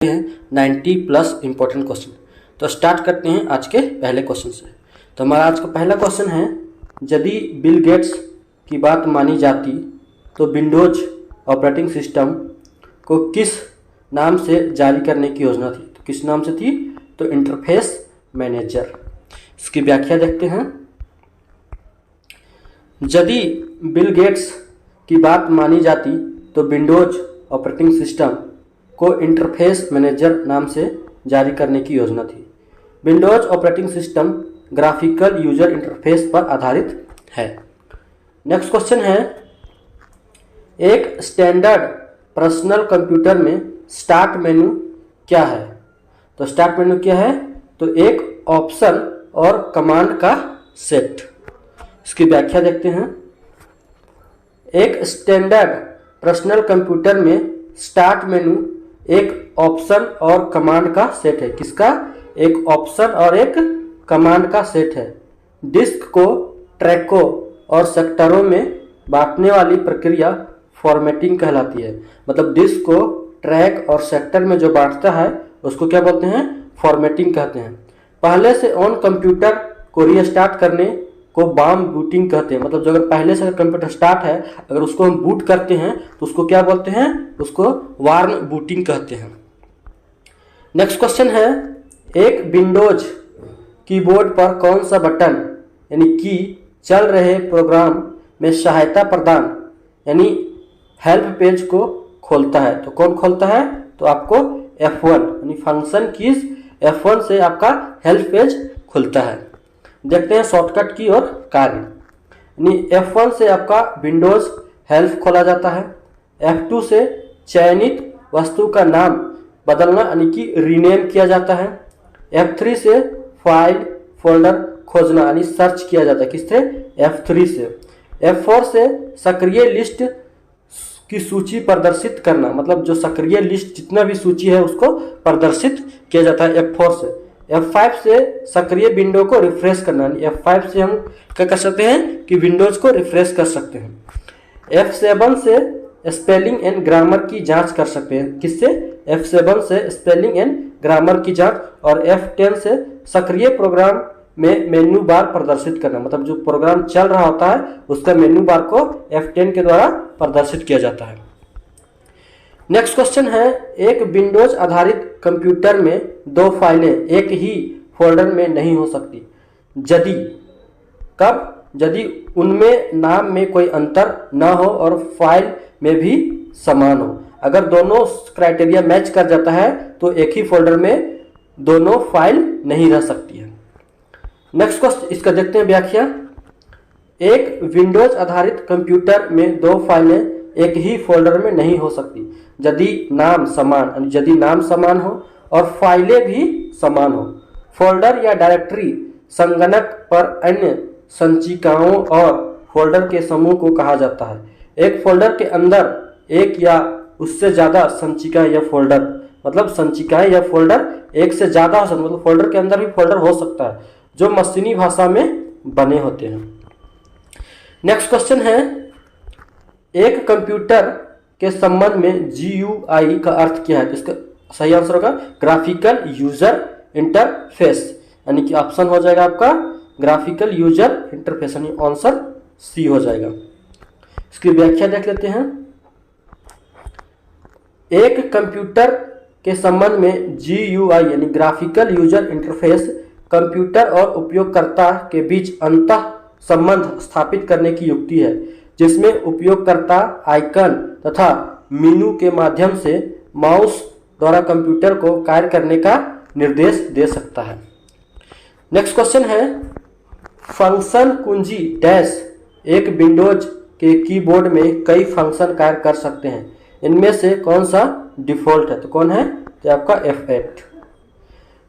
हैं 90+ important question. तो start करते हैं आज के पहले क्वेश्चन से। तो हमारा आज का पहला क्वेश्चन है, यदि बिल गेट्स की बात मानी जाती तो विंडोज ऑपरेटिंग सिस्टम को किस नाम से जारी करने की योजना थी? तो किस नाम से थी? तो इंटरफेस मैनेजर। इसकी व्याख्या देखते हैं। यदि बिल गेट्स की बात मानी जाती तो विंडोज ऑपरेटिंग सिस्टम को इंटरफेस मैनेजर नाम से जारी करने की योजना थी। Windows operating system graphical user interface पर आधारित है। नेक्स्ट क्वेश्चन है, एक स्टैंडर्ड पर्सनल कंप्यूटर में स्टार्ट मेनू क्या है? तो स्टार्ट मेनू क्या है? तो एक ऑप्शन और कमांड का सेट। इसकी व्याख्या देखते हैं। एक स्टैंडर्ड पर्सनल कंप्यूटर में स्टार्ट मेनू एक ऑप्शन और कमांड का सेट है। किसका? एक ऑप्शन और एक कमांड का सेट है। डिस्क को ट्रैकों और सेक्टरों में बांटने वाली प्रक्रिया फॉर्मेटिंग कहलाती है। मतलब डिस्क को ट्रैक और सेक्टर में जो बांटता है उसको क्या बोलते हैं? फॉर्मेटिंग कहते हैं। पहले से ऑन कंप्यूटर को रीस्टार्ट करने को वार्म बूटिंग कहते हैं। मतलब जो अगर पहले से कंप्यूटर स्टार्ट है, अगर उसको हम बूट करते हैं तो उसको क्या बोलते हैं? उसको वार्म बूटिंग कहते हैं। नेक्स्ट क्वेश्चन है, एक विंडोज कीबोर्ड पर कौन सा बटन यानी की चल रहे प्रोग्राम में सहायता प्रदान यानी हेल्प पेज को खोलता है? तो कौन खोलता है? तो आपको F1 यानी फंक्शन कीज F1 से आपका हेल्प पेज खुलता है। देखते हैं शॉर्टकट की और कार्य। यानी F1 से आपका विंडोज हेल्प खोला जाता है। F2 से चयनित वस्तु का नाम बदलना यानी कि रीनेम किया जाता है। F3 से फाइल फोल्डर खोजना यानी सर्च किया जाता है। किससे? F3 से। F4 से सक्रिय लिस्ट की सूची प्रदर्शित करना, मतलब जो सक्रिय लिस्ट जितना भी सूची है उसको प्रदर्शित किया जाता है F4 से। F5 से सक्रिय विंडो को रिफ्रेश करना, F5 से हम क्या कर सकते हैं कि विंडोज को रिफ्रेश कर सकते हैं। F7 से स्पेलिंग एंड ग्रामर की जांच कर सकते हैं। किससे? F7 से स्पेलिंग एंड ग्रामर की जांच। और F10 से सक्रिय प्रोग्राम में मेन्यू बार प्रदर्शित करना, मतलब जो प्रोग्राम चल रहा होता है उसका मेन्यू बार को F10 के द्वारा प्रदर्शित किया जाता है। नेक्स्ट क्वेश्चन है, एक विंडोज आधारित कंप्यूटर में दो फाइलें एक ही फोल्डर में नहीं हो सकती। यदि कब? यदि उनमें नाम में कोई अंतर न हो और फाइल में भी समान हो। अगर दोनों क्राइटेरिया मैच कर जाता है तो एक ही फोल्डर में दोनों फाइल नहीं रह सकती है। नेक्स्ट क्वेश्चन, इसका देखते हैं व्याख्या। एक विंडोज आधारित कंप्यूटर में दो फाइलें एक ही फोल्डर में नहीं हो सकती यदि नाम समान हो और फाइलें भी समान हो। फोल्डर या डायरेक्टरी संगणक पर अन्य संचिकाओं और फोल्डर के समूह को कहा जाता है। एक फोल्डर के अंदर एक या उससे ज्यादा संचिकाएं या फोल्डर, मतलब संचिकाएं या फोल्डर एक से ज्यादा हो सकते, मतलब फोल्डर के अंदर भी फोल्डर हो सकता है जो मशीनी भाषा में बने होते हैं। नेक्स्ट क्वेश्चन है, एक कंप्यूटर के संबंध में GUI का अर्थ क्या है? तो इसका सही आंसर होगा ग्राफिकल यूजर इंटरफेस, यानी कि ऑप्शन हो जाएगा आपका ग्राफिकल यूजर इंटरफेस, यानी आंसर C हो जाएगा। इसकी व्याख्या देख लेते हैं। एक कंप्यूटर के संबंध में GUI यानी ग्राफिकल यूजर इंटरफेस कंप्यूटर और उपयोगकर्ता के बीच अंतः संबंध स्थापित करने की युक्ति है, जिसमें उपयोगकर्ता आइकन तथा मेनू के माध्यम से माउस द्वारा कंप्यूटर को कार्य करने का निर्देश दे सकता है। नेक्स्ट क्वेश्चन है, फंक्शन कुंजी डैश एक विंडोज के कीबोर्ड में कई फंक्शन कार्य कर सकते हैं। इनमें से कौन सा डिफॉल्ट है? तो कौन है? तो आपका F8।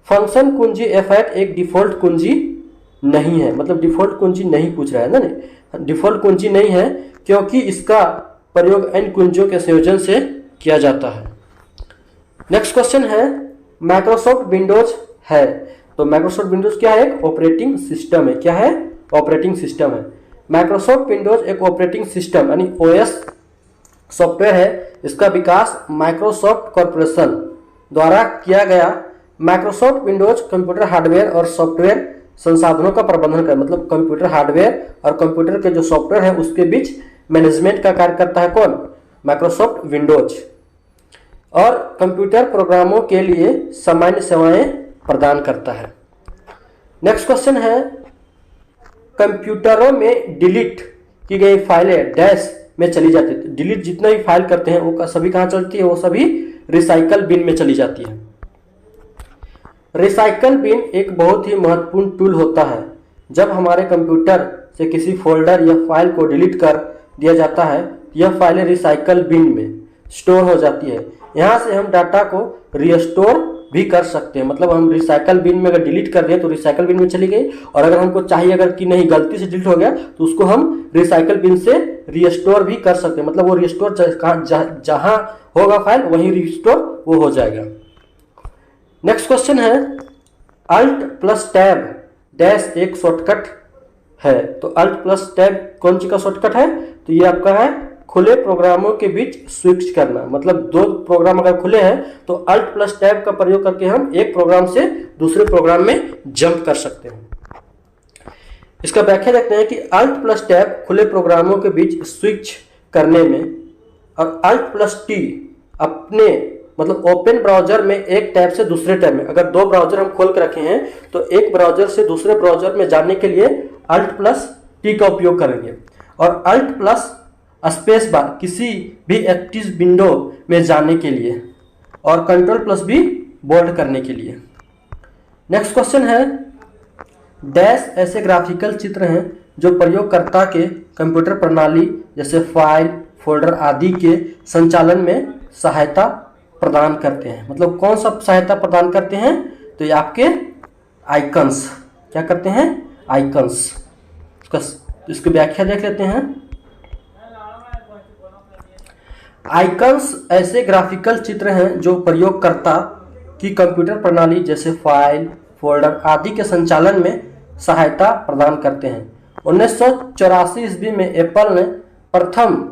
फंक्शन कुंजी F8 एक डिफॉल्ट कुंजी नहीं है, मतलब डिफॉल्ट कुंजी नहीं पूछ रहा है ना, डिफॉल्ट कुंजी नहीं है क्योंकि इसका प्रयोग अन्य कुंजियों के संयोजन से किया जाता है। नेक्स्ट क्वेश्चन है, माइक्रोसॉफ्ट विंडोज है। तो माइक्रोसॉफ्ट विंडोज क्या है? एक ऑपरेटिंग सिस्टम है। क्या है? ऑपरेटिंग सिस्टम है। माइक्रोसॉफ्ट विंडोज एक ऑपरेटिंग सिस्टम यानी OS सॉफ्टवेयर है। इसका विकास माइक्रोसॉफ्ट कॉर्पोरेशन द्वारा किया गया माइक्रोसॉफ्ट विंडोज कंप्यूटर हार्डवेयर और सॉफ्टवेयर संसाधनों का प्रबंधन कर, मतलब कंप्यूटर हार्डवेयर और कंप्यूटर के जो सॉफ्टवेयर है उसके बीच मैनेजमेंट का कार्य करता है कौन? Microsoft Windows. और कंप्यूटर प्रोग्रामों के लिए सामान्य सेवाएं प्रदान करता है। नेक्स्ट क्वेश्चन है, कंप्यूटरों में डिलीट की गई फाइलें डैश में चली जाती है। डिलीट जितना भी फाइल करते हैं वो सभी कहाँ चलती है? वो सभी रिसाइकल बिन में चली जाती है। रिसाइकल बिन एक बहुत ही महत्वपूर्ण टूल होता है। जब हमारे कंप्यूटर से किसी फोल्डर या फाइल को डिलीट कर दिया जाता है, यह फाइलें रिसाइकल बिन में स्टोर हो जाती है। यहाँ से हम डाटा को रिस्टोर भी कर सकते हैं, मतलब हम रिसाइकल बिन में अगर डिलीट कर दें तो रिसाइकल बिन में चली गई, और अगर हमको चाहिए अगर कि नहीं गलती से डिलीट हो गया तो उसको हम रिसाइकल बिन से रिस्टोर भी कर सकते हैं, मतलब वो रिस्टोर जहां होगा फाइल वहीं रिस्टोर वो हो जाएगा। नेक्स्ट क्वेश्चन है, अल्ट प्लस टैब डैश एक शॉर्टकट है। तो अल्ट प्लस टैब कौन सी का शॉर्टकट है? तो ये आपका है खुले प्रोग्रामों के बीच स्विच करना, मतलब दो प्रोग्राम अगर खुले हैं तो अल्ट प्लस टैब का प्रयोग करके हम एक प्रोग्राम से दूसरे प्रोग्राम में जंप कर सकते हैं। इसका व्याख्या देखते हैं कि अल्ट प्लस टैब खुले प्रोग्रामों के बीच स्विच करने में, और अल्ट प्लस टी अपने मतलब ओपन ब्राउजर में एक टैब से दूसरे टैब में, अगर दो ब्राउजर हम खोल के रखे हैं तो एक ब्राउजर से दूसरे ब्राउजर में जाने के लिए अल्ट प्लस टी का उपयोग करेंगे, और अल्ट प्लस स्पेस बार किसी भी एक्टिव विंडो में जाने के लिए, और कंट्रोल प्लस भी बोल्ड करने के लिए। नेक्स्ट क्वेश्चन है, डैश ऐसे ग्राफिकल चित्र हैं जो प्रयोगकर्ता के कंप्यूटर प्रणाली जैसे फाइल, फोल्डर आदि के संचालन में सहायता प्रदान करते हैं। मतलब कौन सा सहायता प्रदान करते हैं? तो ये आपके आइकन्स क्या करते हैं? आइकन्स। इसकी व्याख्या देख लेते हैं। आइकन्स ऐसे ग्राफिकल चित्र हैं जो प्रयोगकर्ता की कंप्यूटर प्रणाली जैसे फाइल, फोल्डर आदि के संचालन में सहायता प्रदान करते हैं। 1984 ईस्वी में एप्पल ने प्रथम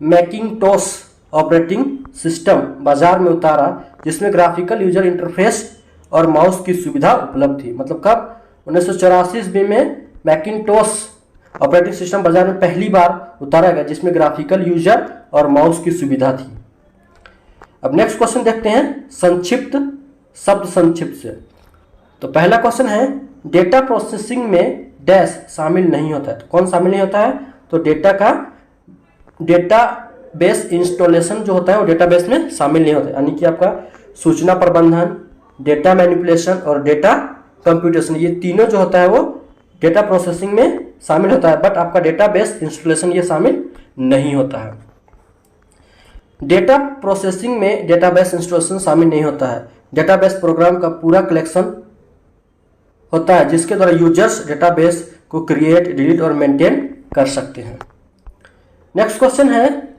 मैकिंटोश ऑपरेटिंग सिस्टम बाजार में उतारा जिसमें ग्राफिकल यूजर इंटरफेस और माउस की सुविधा उपलब्ध थी। मतलब कब? 1984 ईस्वी में मैकिंटोश ऑपरेटिंग सिस्टम बाजार में पहली बार उतारा गया जिसमें ग्राफिकल यूजर और माउस की सुविधा थी। अब नेक्स्ट क्वेश्चन देखते हैं, संक्षिप्त शब्द संक्षिप्त से। तो पहला क्वेश्चन है, डेटा प्रोसेसिंग में डैश शामिल नहीं होता है। तो कौन शामिल नहीं होता है? तो डेटा बेस इंस्टॉलेशन जो होता है वो डेटाबेस में शामिल नहीं होता है, यानी कि आपका सूचना प्रबंधन, डेटा मैनिपुलेशन और डेटा कंप्यूटेशन, ये तीनों जो होता है वो डेटा प्रोसेसिंग में शामिल होता है, बट आपका डेटाबेस इंस्टॉलेशन ये शामिल नहीं होता है। डेटा प्रोसेसिंग में डेटाबेस इंस्टॉलेशन शामिल नहीं होता है। डेटाबेस प्रोग्राम का पूरा कलेक्शन होता है जिसके द्वारा यूजर्स डेटाबेस को क्रिएट, डिलीट और मेंटेन कर सकते हैं। नेक्स्ट क्वेश्चन है,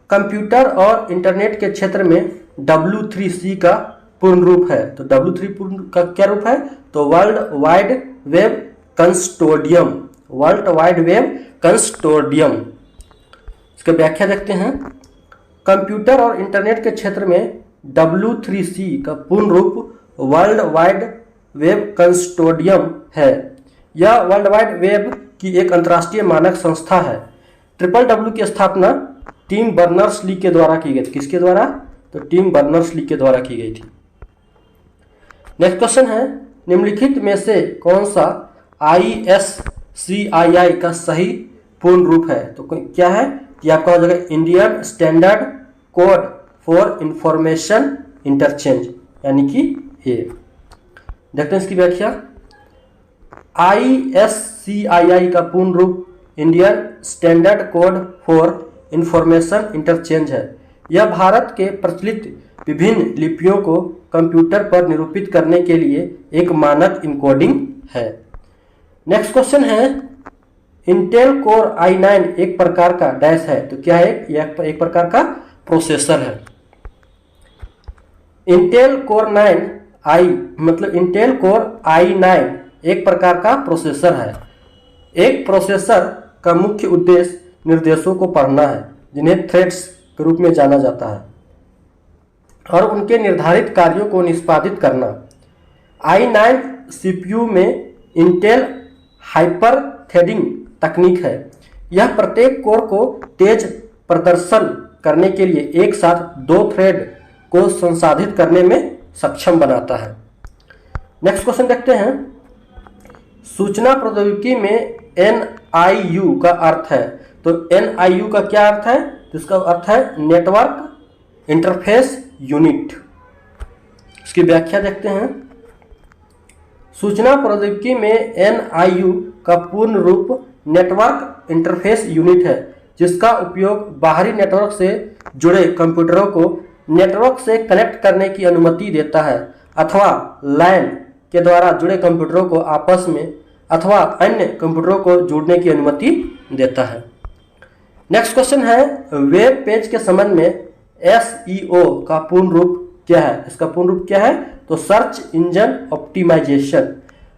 कंप्यूटर और इंटरनेट के क्षेत्र में W3C का पूर्ण रूप है। तो W3 पूर्ण का क्या रूप है? तो world wide web consortium. World wide web consortium. इसका व्याख्या देखते हैं। कंप्यूटर और इंटरनेट के क्षेत्र में W3C का पूर्ण रूप वर्ल्ड वाइड वेब कंसोर्टियम है। यह वर्ल्ड वाइड वेब की एक अंतर्राष्ट्रीय मानक संस्था है। WWW की स्थापना टिम बर्नर्स-ली के द्वारा की गई थी। किसके द्वारा? तो टिम बर्नर्स-ली के द्वारा की गई थी। नेक्स्ट क्वेश्चन है, निम्नलिखित में से कौन सा ISCII का सही पूर्ण रूप है? तो क्या है? कि आपका हो जाएगा Indian standard code for information interchange, यानी कि ये। देखते हैं इसकी व्याख्या। ISCII का पूर्ण रूप Indian standard code for information interchange है। यह भारत के प्रचलित विभिन्न लिपियों को कंप्यूटर पर निरूपित करने के लिए एक मानक इनकोडिंग है। नेक्स्ट क्वेश्चन है, इंटेल कोर i9 एक प्रकार का डैश है। तो क्या है? यह एक प्रकार का प्रोसेसर है। इंटेल कोर 9i मतलब इंटेल कोर i9 एक प्रकार का प्रोसेसर है। एक प्रोसेसर का मुख्य उद्देश्य निर्देशों को पढ़ना है जिन्हें थ्रेड्स के रूप में जाना जाता है। और उनके निर्धारित कार्यों को निष्पादित करना। i9 CPU में इंटेल हाइपर थ्रेडिंग तकनीक है। यह प्रत्येक कोर को तेज प्रदर्शन करने के लिए एक साथ 2 थ्रेड को संसाधित करने में सक्षम बनाता है। नेक्स्ट क्वेश्चन देखते हैं। सूचना प्रौद्योगिकी में NIU का अर्थ है, तो NIU का क्या अर्थ है? तो इसका अर्थ है नेटवर्क इंटरफेस यूनिट। इसकी व्याख्या देखते हैं। सूचना प्रौद्योगिकी में NIU का पूर्ण रूप नेटवर्क इंटरफेस यूनिट है, जिसका उपयोग बाहरी नेटवर्क से जुड़े कंप्यूटरों को नेटवर्क से कनेक्ट करने की अनुमति देता है अथवा LAN के द्वारा जुड़े कंप्यूटरों को आपस में अथवा अन्य कंप्यूटरों को जोड़ने की अनुमति देता है। नेक्स्ट क्वेश्चन है, वेब पेज के संबंध में SEO का पूर्ण रूप क्या है? इसका पूर्ण रूप क्या है? तो सर्च इंजन ऑप्टिमाइजेशन,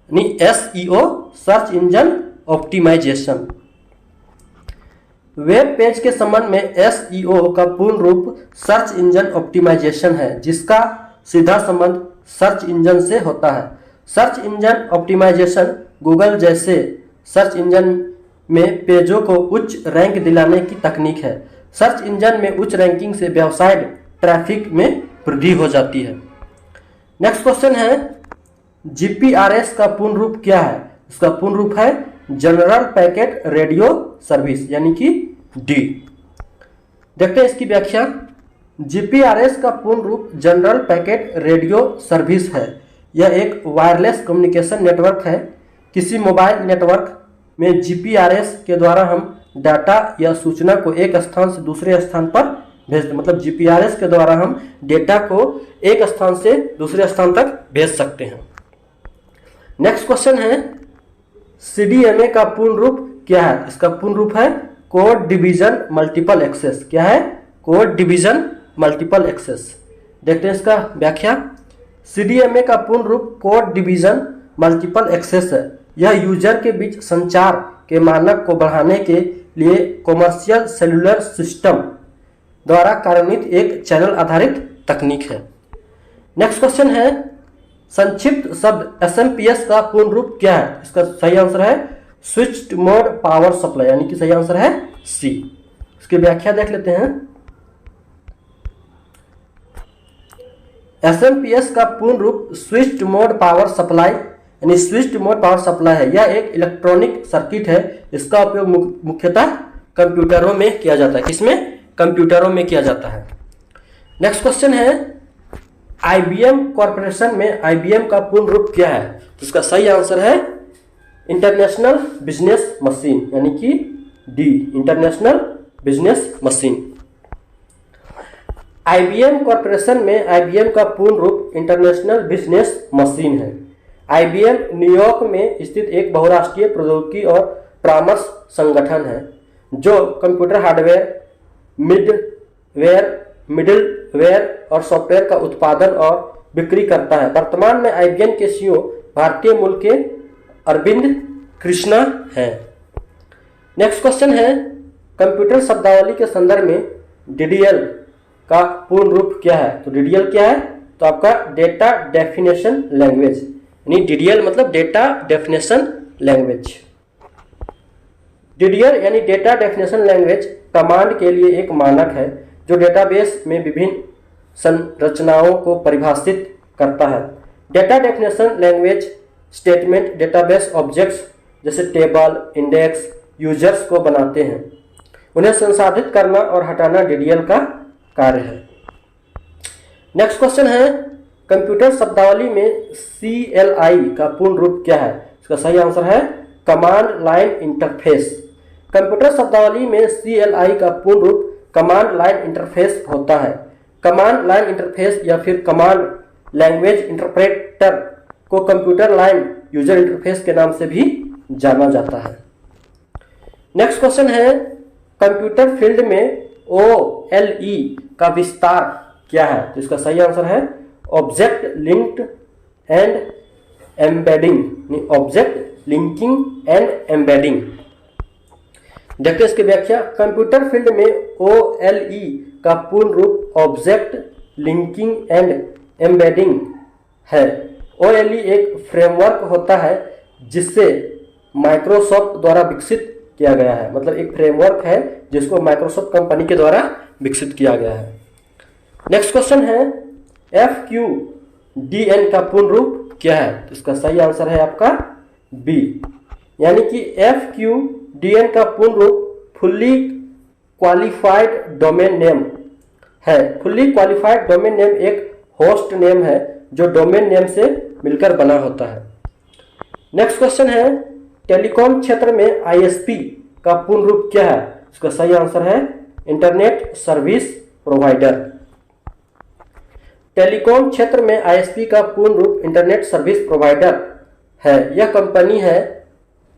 यानी SEO search engine optimization. Web page के संबंध में SEO का पूर्ण रूप सर्च इंजन ऑप्टिमाइजेशन है, जिसका सीधा संबंध सर्च इंजन से होता है। सर्च इंजन ऑप्टिमाइजेशन गूगल जैसे सर्च इंजन में पेजों को उच्च रैंक दिलाने की तकनीक है। सर्च इंजन में उच्च रैंकिंग से वेबसाइट ट्रैफिक में वृद्धि हो जाती है। नेक्स्ट क्वेश्चन है, GPRS का पूर्ण रूप क्या है? इसका पूर्ण रूप है जनरल पैकेट रेडियो सर्विस, यानी कि D। देखते हैं इसकी व्याख्या। GPRS का पूर्ण रूप जनरल पैकेट रेडियो सर्विस है। यह एक वायरलेस कम्युनिकेशन नेटवर्क है। किसी मोबाइल नेटवर्क में GPRS के द्वारा हम डाटा या सूचना को एक स्थान से दूसरे स्थान पर भेजते, मतलब GPRS के द्वारा हम डेटा को एक स्थान से दूसरे स्थान तक भेज सकते हैं। नेक्स्ट क्वेश्चन है, CDMA का पूर्ण रूप क्या है? इसका पूर्ण रूप है कोड डिवीजन मल्टीपल एक्सेस। क्या है? Code division multiple access. देखते हैं इसका व्याख्या। CDMA का पूर्ण रूप कोड डिवीजन मल्टीपल एक्सेस है। यह यूजर के बीच संचार के मानक को बढ़ाने के लिए कॉमर्शियल सेलुलर सिस्टम द्वारा कार्यान्वित एक चैनल आधारित तकनीक है। नेक्स्ट क्वेश्चन है, संक्षिप्त शब्द SMPS का पूर्ण रूप क्या है? इसका सही आंसर है स्विच्ड मोड पावर सप्लाई, यानी कि सही आंसर है C। इसकी व्याख्या देख लेते हैं। SMPS का पूर्ण रूप स्विच्ड मोड पावर सप्लाई, यानी स्विच्ड मोड पावर सप्लाई है। यह एक इलेक्ट्रॉनिक सर्किट है। इसका उपयोग मुख्यतः कंप्यूटरों में किया जाता है। किसमें? कंप्यूटरों में किया जाता है। नेक्स्ट क्वेश्चन है, IBM कॉरपोरेशन में IBM का पूर्ण रूप क्या है? तो इसका सही आंसर है इंटरनेशनल बिजनेस मशीन, यानी कि D, international business machine. IBM corporation में IBM का पूर्ण रूप इंटरनेशनल बिजनेस मशीन है। IBM न्यूयॉर्क में स्थित एक बहुराष्ट्रीय प्रौद्योगिकी और परामर्श संगठन है, जो कंप्यूटर हार्डवेयर, मिडिलवेयर और सॉफ्टवेयर का उत्पादन और बिक्री करता है। वर्तमान में IBM के CEO भारतीय मूल के अरविंद कृष्णा हैं। नेक्स्ट क्वेश्चन है, कंप्यूटर शब्दावली के संदर्भ में DDL का पूर्ण रूप क्या है? तो DDL क्या है? तो आपका डेटा डेफिनेशन लैंग्वेज, यानी DDL मतलब डेटा डेफिनेशन लैंग्वेज। DDL यानी डेटा डेफिनेशन लैंग्वेज कमांड के लिए एक मानक है, जो डेटाबेस में विभिन्न संरचनाओं को परिभाषित करता है। Data definition language statement database objects जैसे टेबल, इंडेक्स, यूजर्स को बनाते हैं। उन्हें संसाधित करना और हटाना DDL का कार्य है। नेक्स्ट क्वेश्चन है, कंप्यूटर शब्दावली में CLI का पूर्ण रूप क्या है? इसका सही आंसर है कमांड लाइन इंटरफेस। कंप्यूटर शब्दावली में CLI का पूर्ण रूप कमांड लाइन इंटरफेस होता है। कमांड लाइन इंटरफेस या फिर कमांड लैंग्वेज इंटरप्रेटर को कंप्यूटर लाइन यूजर इंटरफेस के नाम से भी जाना जाता है। नेक्स्ट क्वेश्चन है, कंप्यूटर फील्ड में OLE का विस्तार क्या है? तो इसका सही आंसर है object linked and embedding, object linking and embedding. देखते हैं इसकी व्याख्या। कंप्यूटर फील्ड में OLE का पूर्ण रूप ऑब्जेक्ट लिंकिंग एंड एम्बेडिंग है। OLE एक फ्रेमवर्क होता है जिससे माइक्रोसॉफ्ट द्वारा विकसित किया गया है, मतलब एक फ्रेमवर्क है जिसको माइक्रोसॉफ्ट कंपनी के द्वारा विकसित किया गया है। नेक्स्ट क्वेश्चन है FQDN का पूर्ण रूप क्या है? तो इसका सही आंसर है आपका B, यानी कि FQDN का पूर्ण रूप फुल्ली क्वालिफाइड डोमेन नेम है। फुल्ली क्वालिफाइड डोमेन नेम एक होस्ट नेम है जो डोमेन नेम से मिलकर बना होता है। नेक्स्ट क्वेश्चन है टेलीकॉम क्षेत्र में ISP का पूर्ण रूप क्या है? इसका सही आंसर है इंटरनेट सर्विस प्रोवाइडर। टेलीकॉम क्षेत्र में ISP का पूर्ण रूप इंटरनेट सर्विस प्रोवाइडर है। यह कंपनी है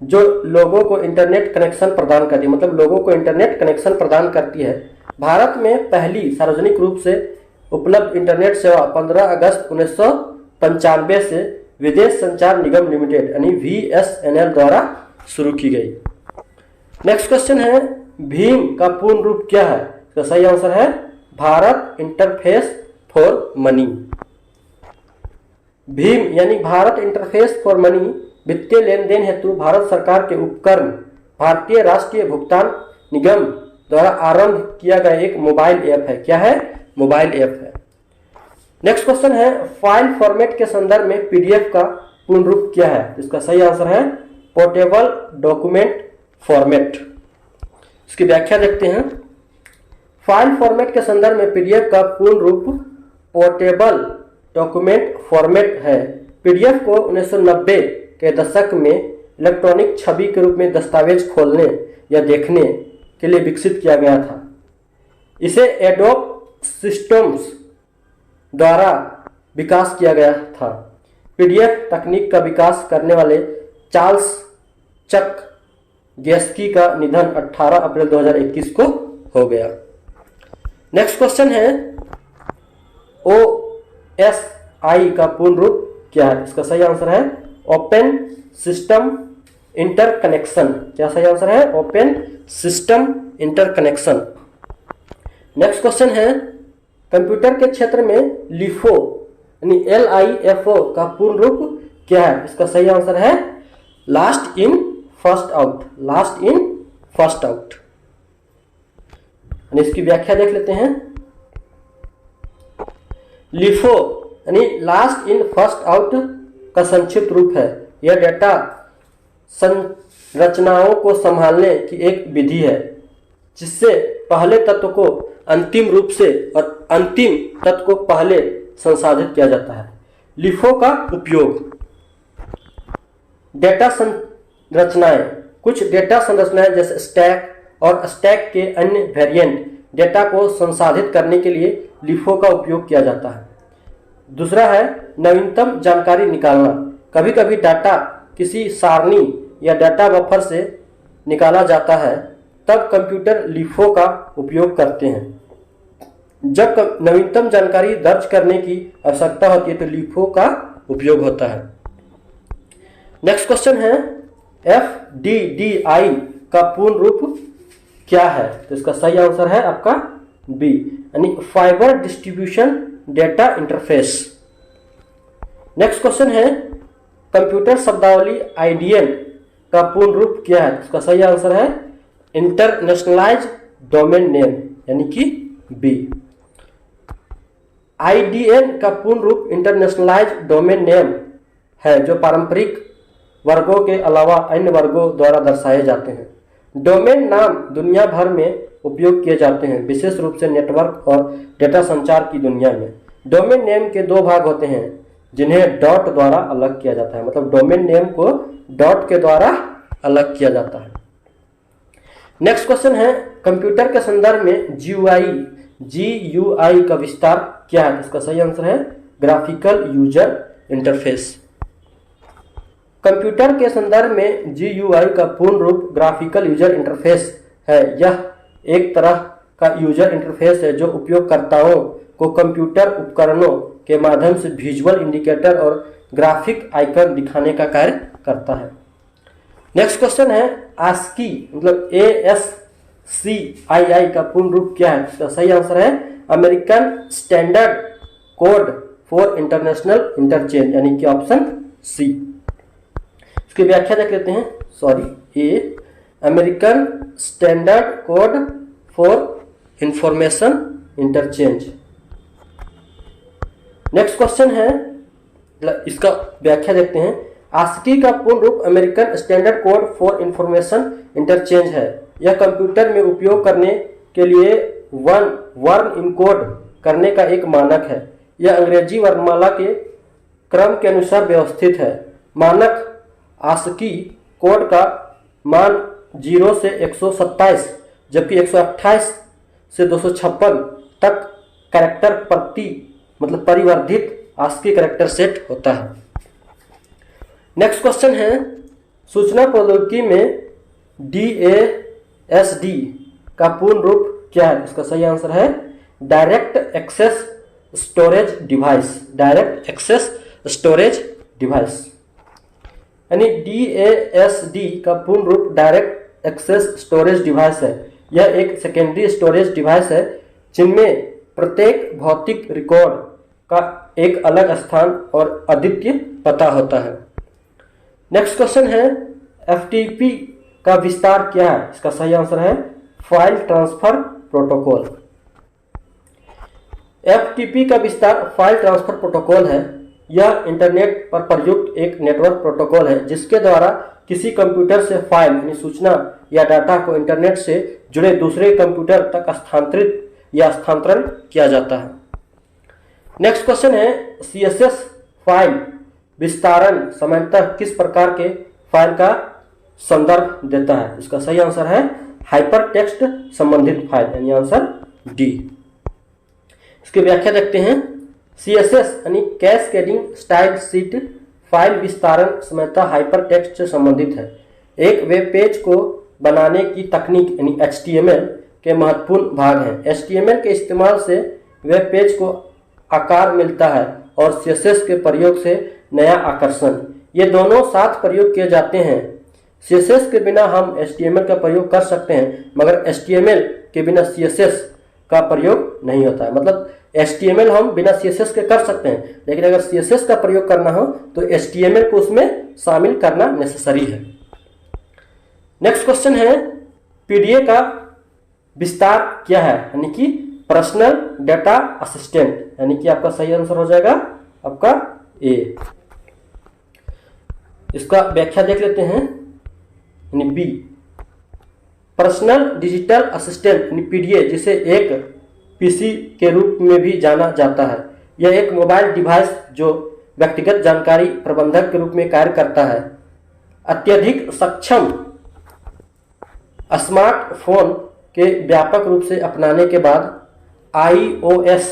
जो लोगों को इंटरनेट कनेक्शन प्रदान करती है, मतलब लोगों को इंटरनेट कनेक्शन प्रदान करती है। भारत में पहली सार्वजनिक रूप से उपलब्ध इंटरनेट सेवा 15 अगस्त 1995 से विदेश संचार निगम लिमिटेड यानी VSNL द्वारा शुरू की गई। नेक्स्ट क्वेश्चन है भीम का पूर्ण रूप क्या है? इसका सही आंसर है Bharat interface for money. Bhim यानी भारत इंटरफेस फॉर मनी वित्तीय लेन देन हेतु भारत सरकार के उपक्रम भारतीय राष्ट्रीय भुगतान निगम द्वारा आरंभ किया गया एक मोबाइल ऐप है। क्या है? मोबाइल ऐप है। नेक्स्ट क्वेश्चन है फाइल फॉर्मेट के संदर्भ में PDF का पूर्ण रूप क्या है? इसका सही आंसर है पोर्टेबल डॉक्यूमेंट फॉर्मेट। इसकी व्याख्या देखते हैं। फाइल फॉर्मेट के संदर्भ में PDF का पूर्ण रूप पोर्टेबल डॉक्यूमेंट फॉर्मेट है। PDF को 1990 के दशक में इलेक्ट्रॉनिक छवि के रूप में दस्तावेज खोलने या देखने के लिए विकसित किया गया था। इसे एडोब सिस्टम्स द्वारा विकास किया गया था। PDF तकनीक का विकास करने वाले चार्ल्स चक गेस्की का निधन 18 अप्रैल 2021 को हो गया। नेक्स्ट क्वेश्चन है OSI का पूर्ण रूप क्या है? इसका सही आंसर है ओपन सिस्टम इंटरकनेक्शन। क्या सही आंसर है? Open system interconnection. Next question है कंप्यूटर के क्षेत्र में LIFO यानी LIFO का पूर्ण रूप क्या है? इसका सही आंसर है last in first out. Last in first out. इसकी व्याख्या देख लेते हैं। LIFO यानी लास्ट इन फर्स्ट आउट का संक्षिप्त रूप है। यह डेटा संरचनाओं को संभालने की एक विधि है जिससे पहले तत्व को अंतिम रूप से और अंतिम तत्व को पहले संसाधित किया जाता है। LIFO का उपयोग डेटा संरचनाएं, कुछ डेटा संरचनाएं जैसे स्टैक और स्टैक के अन्य वेरिएंट डेटा को संसाधित करने के लिए LIFO का उपयोग किया जाता है। दूसरा है नवीनतम जानकारी निकालना। कभी कभी डाटा किसी सारणी या डाटा बफर से निकाला जाता है, तब कंप्यूटर LIFO का उपयोग करते हैं। जब नवीनतम जानकारी दर्ज करने की आवश्यकता होती है तो LIFO का उपयोग होता है। नेक्स्ट क्वेश्चन है FDDI का पूर्ण रूप क्या है? तो इसका सही आंसर है आपका B यानी fibre distribution data interface. Next question है कंप्यूटर शब्दावली IDN का पूर्ण रूप क्या है? इसका सही आंसर है इंटरनेशनलाइज्ड डोमेन नेम यानी कि B। IDN का पूर्ण रूप इंटरनेशनलाइज्ड डोमेन नेम है जो पारंपरिक वर्गों के अलावा अन्य वर्गों द्वारा दर्शाए जाते हैं। डोमेन नाम दुनिया भर में उपयोग किए जाते हैं, विशेष रूप से नेटवर्क और डेटा संचार की दुनिया में। डोमेन नेम के दो भाग होते हैं जिन्हें डॉट द्वारा अलग किया जाता है, मतलब डोमेन नेम को डॉट के द्वारा अलग किया जाता है। नेक्स्ट क्वेश्चन है कंप्यूटर के संदर्भ में GUI का विस्तार क्या है? इसका सही आंसर है ग्राफिकल यूजर इंटरफेस। कंप्यूटर के संदर्भ में GUI का पूर्ण रूप ग्राफिकल यूजर इंटरफेस है। यह एक तरह का यूजर इंटरफेस है जो उपयोगकर्ताओं को कंप्यूटर उपकरणों के माध्यम से विजुअल इंडिकेटर और ग्राफिक आइकन दिखाने का कार्य करता है। नेक्स्ट क्वेश्चन है ASCII मतलब ASCII का पूर्ण रूप क्या है? इसका सही आंसर है American standard code for international interchange, यानी कि ऑप्शन सी। इसकी व्याख्या देख लेते हैं। A American standard code for information interchange. Next question है, इसका व्याख्या देखते हैं। आस्की का पूर्ण रूप American standard code for information interchange है। यह कंप्यूटर में उपयोग करने के लिए वर्ण इनकोड करने का एक मानक है। यह अंग्रेजी वर्णमाला के क्रम के अनुसार व्यवस्थित है। मानक आस्की कोड का मान 0 से 127 जबकि 128 से 256 तक कैरेक्टर प्रति मतलब परिवर्धित आस्की कैरेक्टर सेट होता है। नेक्स्ट क्वेश्चन है, सूचना प्रौद्योगिकी में DASD का पूर्ण रूप क्या है? इसका सही आंसर है direct access storage device. Direct access storage device यानी DASD का पूर्ण रूप डायरेक्ट एक्सेस स्टोरेज डिवाइस है। यह एक सेकेंडरी स्टोरेज डिवाइस है जिनमें प्रत्येक भौतिक रिकॉर्ड का एक अलग स्थान और अद्वितीय पता होता है। नेक्स्ट क्वेश्चन है, FTP का विस्तार क्या है? इसका सही आंसर है फाइल ट्रांसफर प्रोटोकॉल। FTP का विस्तार फाइल ट्रांसफर प्रोटोकॉल है। यह इंटरनेट पर प्रयुक्त एक नेटवर्क प्रोटोकॉल है जिसके द्वारा किसी कंप्यूटर से फाइल यानी सूचना या डाटा को इंटरनेट से जुड़े दूसरे कंप्यूटर तक स्थानांतरित या स्थानांतरण किया जाता है। नेक्स्ट क्वेश्चन है, CSS फाइल विस्तारण सामान्यतः किस प्रकार के फाइल का संदर्भ देता है? इसका सही आंसर है हाइपर टेक्स्ट संबंधित फाइल, यानी आंसर डी। इसकी व्याख्या देखते हैं। CSS यानी कैस्केडिंग स्टाइल शीट फाइल विस्तारण सामान्यतः हाइपर टेक्स्ट से संबंधित है। एक वेब पेज को बनाने की तकनीक यानी HTML के महत्वपूर्ण भाग हैं। HTML के इस्तेमाल से वेब पेज को आकार मिलता है और CSS के प्रयोग से नया आकर्षण, ये दोनों साथ प्रयोग किए जाते हैं। CSS के बिना हम HTML का प्रयोग कर सकते हैं मगर HTML के बिना CSS का प्रयोग नहीं होता है। मतलब HTML हम बिना CSS के कर सकते हैं लेकिन अगर CSS का प्रयोग करना हो तो HTML को उसमें शामिल करना नेसेसरी है। नेक्स्ट क्वेश्चन है, PDA का विस्तार क्या है? यानी कि पर्सनल डेटा असिस्टेंट, यानी कि आपका सही आंसर हो जाएगा आपका A। इसका व्याख्या देख लेते हैं, यानी B पर्सनल डिजिटल असिस्टेंट यानी PDA, जिसे एक PC के रूप में भी जाना जाता है। यह एक मोबाइल डिवाइस जो व्यक्तिगत जानकारी प्रबंधक के रूप में कार्य करता है। अत्यधिक सक्षम स्मार्टफोन के व्यापक रूप से अपनाने के बाद iOS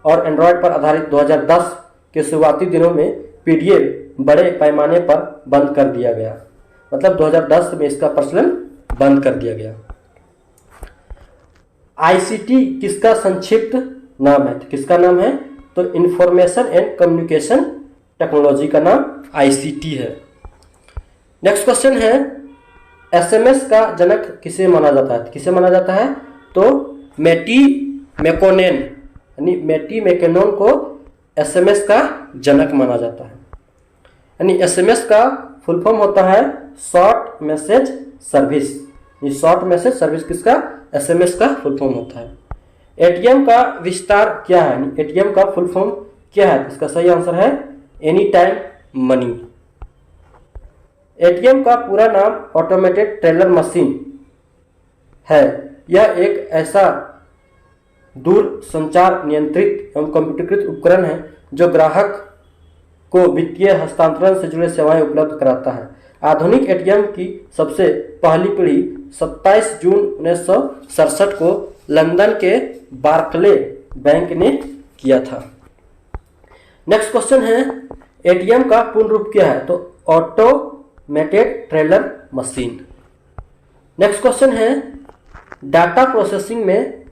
और एंड्रॉयड पर आधारित 2010 के शुरुआती दिनों में PDA बड़े पैमाने पर बंद कर दिया गया। मतलब 2010 में इसका प्रचलन बंद कर दिया गया। ICT किसका संक्षिप्त नाम है? किसका नाम है? तो इंफॉर्मेशन एंड कम्युनिकेशन टेक्नोलॉजी का नाम ICT है। नेक्स्ट क्वेश्चन है, SMS का जनक किसे माना जाता है? किसे माना जाता है? तो मैटी मैकोनेन यानी मैटी मैकोनेन को SMS का जनक माना जाता है। यानी SMS का फुल फॉर्म होता है शॉर्ट मैसेज सर्विस। ये शॉर्ट मैसेज सर्विस किसका? SMS का फुल फॉर्म होता है। ATM का विस्तार क्या है? ATM का फुल फॉर्म क्या है? इसका सही आंसर है एनी टाइम मनी। ATM का पूरा नाम ऑटोमेटेड टेलर मशीन है। यह एक ऐसा दूर संचार नियंत्रित एवं कंप्यूटरीकृत उपकरण है जो ग्राहक को वित्तीय हस्तांतरण से जुड़े सेवाएं उपलब्ध कराता है। आधुनिक ATM की सबसे पहली पीढ़ी 27 जून 1967 को लंदन के बार्कले बैंक ने किया था। नेक्स्ट क्वेश्चन है, ATM का पूर्ण रूप क्या है? तो automated teller machine. Next question है, डाटा प्रोसेसिंग में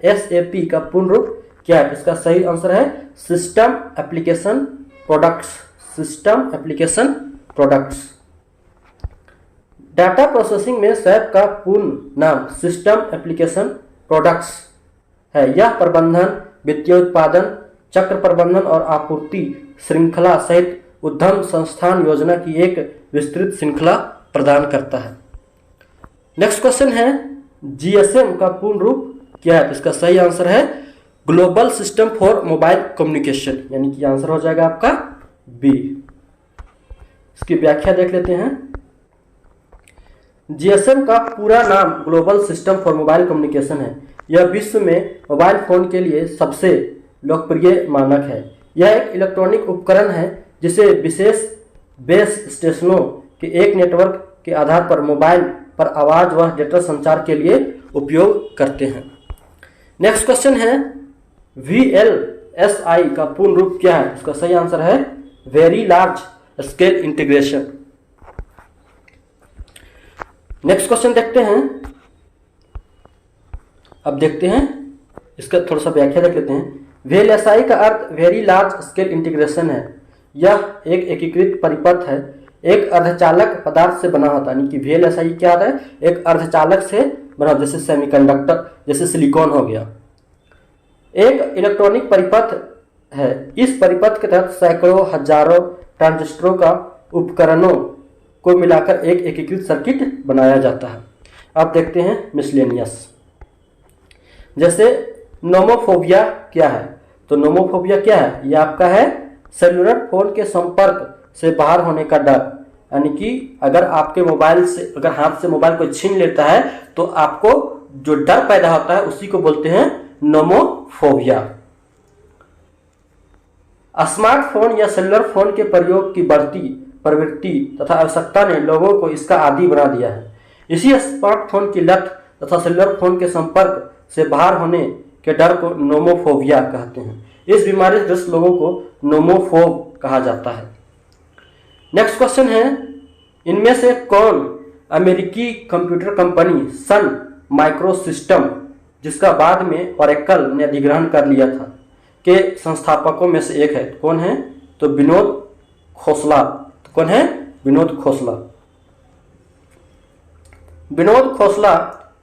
SAP का पूर्ण रूप क्या है? इसका सही आंसर है system application products. System application products. Data processing में SAP का पूर्ण नाम सिस्टम एप्लीकेशन प्रोडक्ट्स है। यह प्रबंधन, वित्तीय उत्पादन, चक्र प्रबंधन और आपूर्ति श्रृंखला सहित उद्यम संस्थान योजना की एक विस्तृत श्रृंखला प्रदान करता है। नेक्स्ट क्वेश्चन है जीएसएम का पूर्ण रूप क्या है? तो इसका सही आंसर है global system for mobile communication, यानी कि आंसर हो जाएगा आपका बी। इसकी व्याख्या देख लेते हैं। जीएसएम का पूरा नाम global system for mobile communication है। यह विश्व में मोबाइल फोन के लिए सबसे लोकप्रिय मानक है। यह एक इलेक्ट्रॉनिक उपकरण है जिसे विशेष बेस स्टेशनों के एक नेटवर्क के आधार पर मोबाइल पर आवाज व डेटा संचार के लिए उपयोग करते हैं। नेक्स्ट क्वेश्चन है VLSI का पूर्ण रूप क्या है? इसका सही आंसर है very large scale integration. Next question देखते हैं। अब देखते हैं इसका थोड़ा सा व्याख्या देख लेते हैं। VLSI का अर्थ वेरी लार्ज स्केल इंटीग्रेशन है। यह एक एकीकृत परिपथ है, एक अर्धचालक पदार्थ से बना होता है। यानी कि VLSI क्या है? एक अर्धचालक से बना, जैसे सेमीकंडक्टर, जैसे सिलिकॉन हो गया। एक इलेक्ट्रॉनिक परिपथ है। इस परिपथ के तहत सैकड़ों हजारों ट्रांजिस्टरों का उपकरणों को मिलाकर एक एकीकृत सर्किट बनाया जाता है। अब देखते हैं मिसलेनियस। जैसे नोमोफोबिया क्या है? तो नोमोफोबिया क्या है? यह आपका है सेलुलर फोन के संपर्क से बाहर होने का डर। यानी कि अगर आपके मोबाइल से, अगर हाथ से मोबाइल को छीन लेता है तो आपको जो डर पैदा होता है उसी को बोलते हैं नोमोफोबिया। स्मार्टफोन या सेलुलर फोन के प्रयोग की बढ़ती प्रवृत्ति तथा आवश्यकता ने लोगों को इसका आदी बना दिया है। इसी स्मार्टफोन की लत तथा सेलुलर फोन के संपर्क से बाहर होने के डर को नोमोफोबिया कहते हैं। इस बीमारी से ग्रस्त लोगों को नोमोफोब कहा जाता है। नेक्स्ट क्वेश्चन है, इनमें से कौन अमेरिकी कंप्यूटर कंपनी सन माइक्रोसिस्टम, जिसका बाद में ओरेकल ने अधिग्रहण कर लिया था, के संस्थापकों में से एक है? कौन है? तो विनोद खोसला। तो कौन है? विनोद खोसला। विनोद खोसला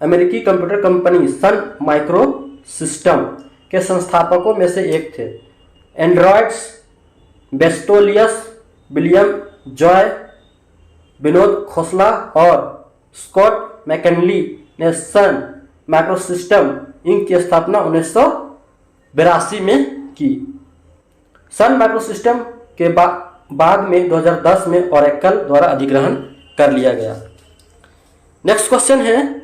अमेरिकी कंप्यूटर कंपनी सन माइक्रोसिस्टम के संस्थापकों में से एक थे। Andreas Bechtolsheim, William Joy, Vinod Khosla और स्कॉट मैकनली ने सन माइक्रोसिस्टम इंक की स्थापना 1982 में की। सन माइक्रोसिस्टम के बाद में 2010 में ओरेकल द्वारा अधिग्रहण कर लिया गया। नेक्स्ट क्वेश्चन है,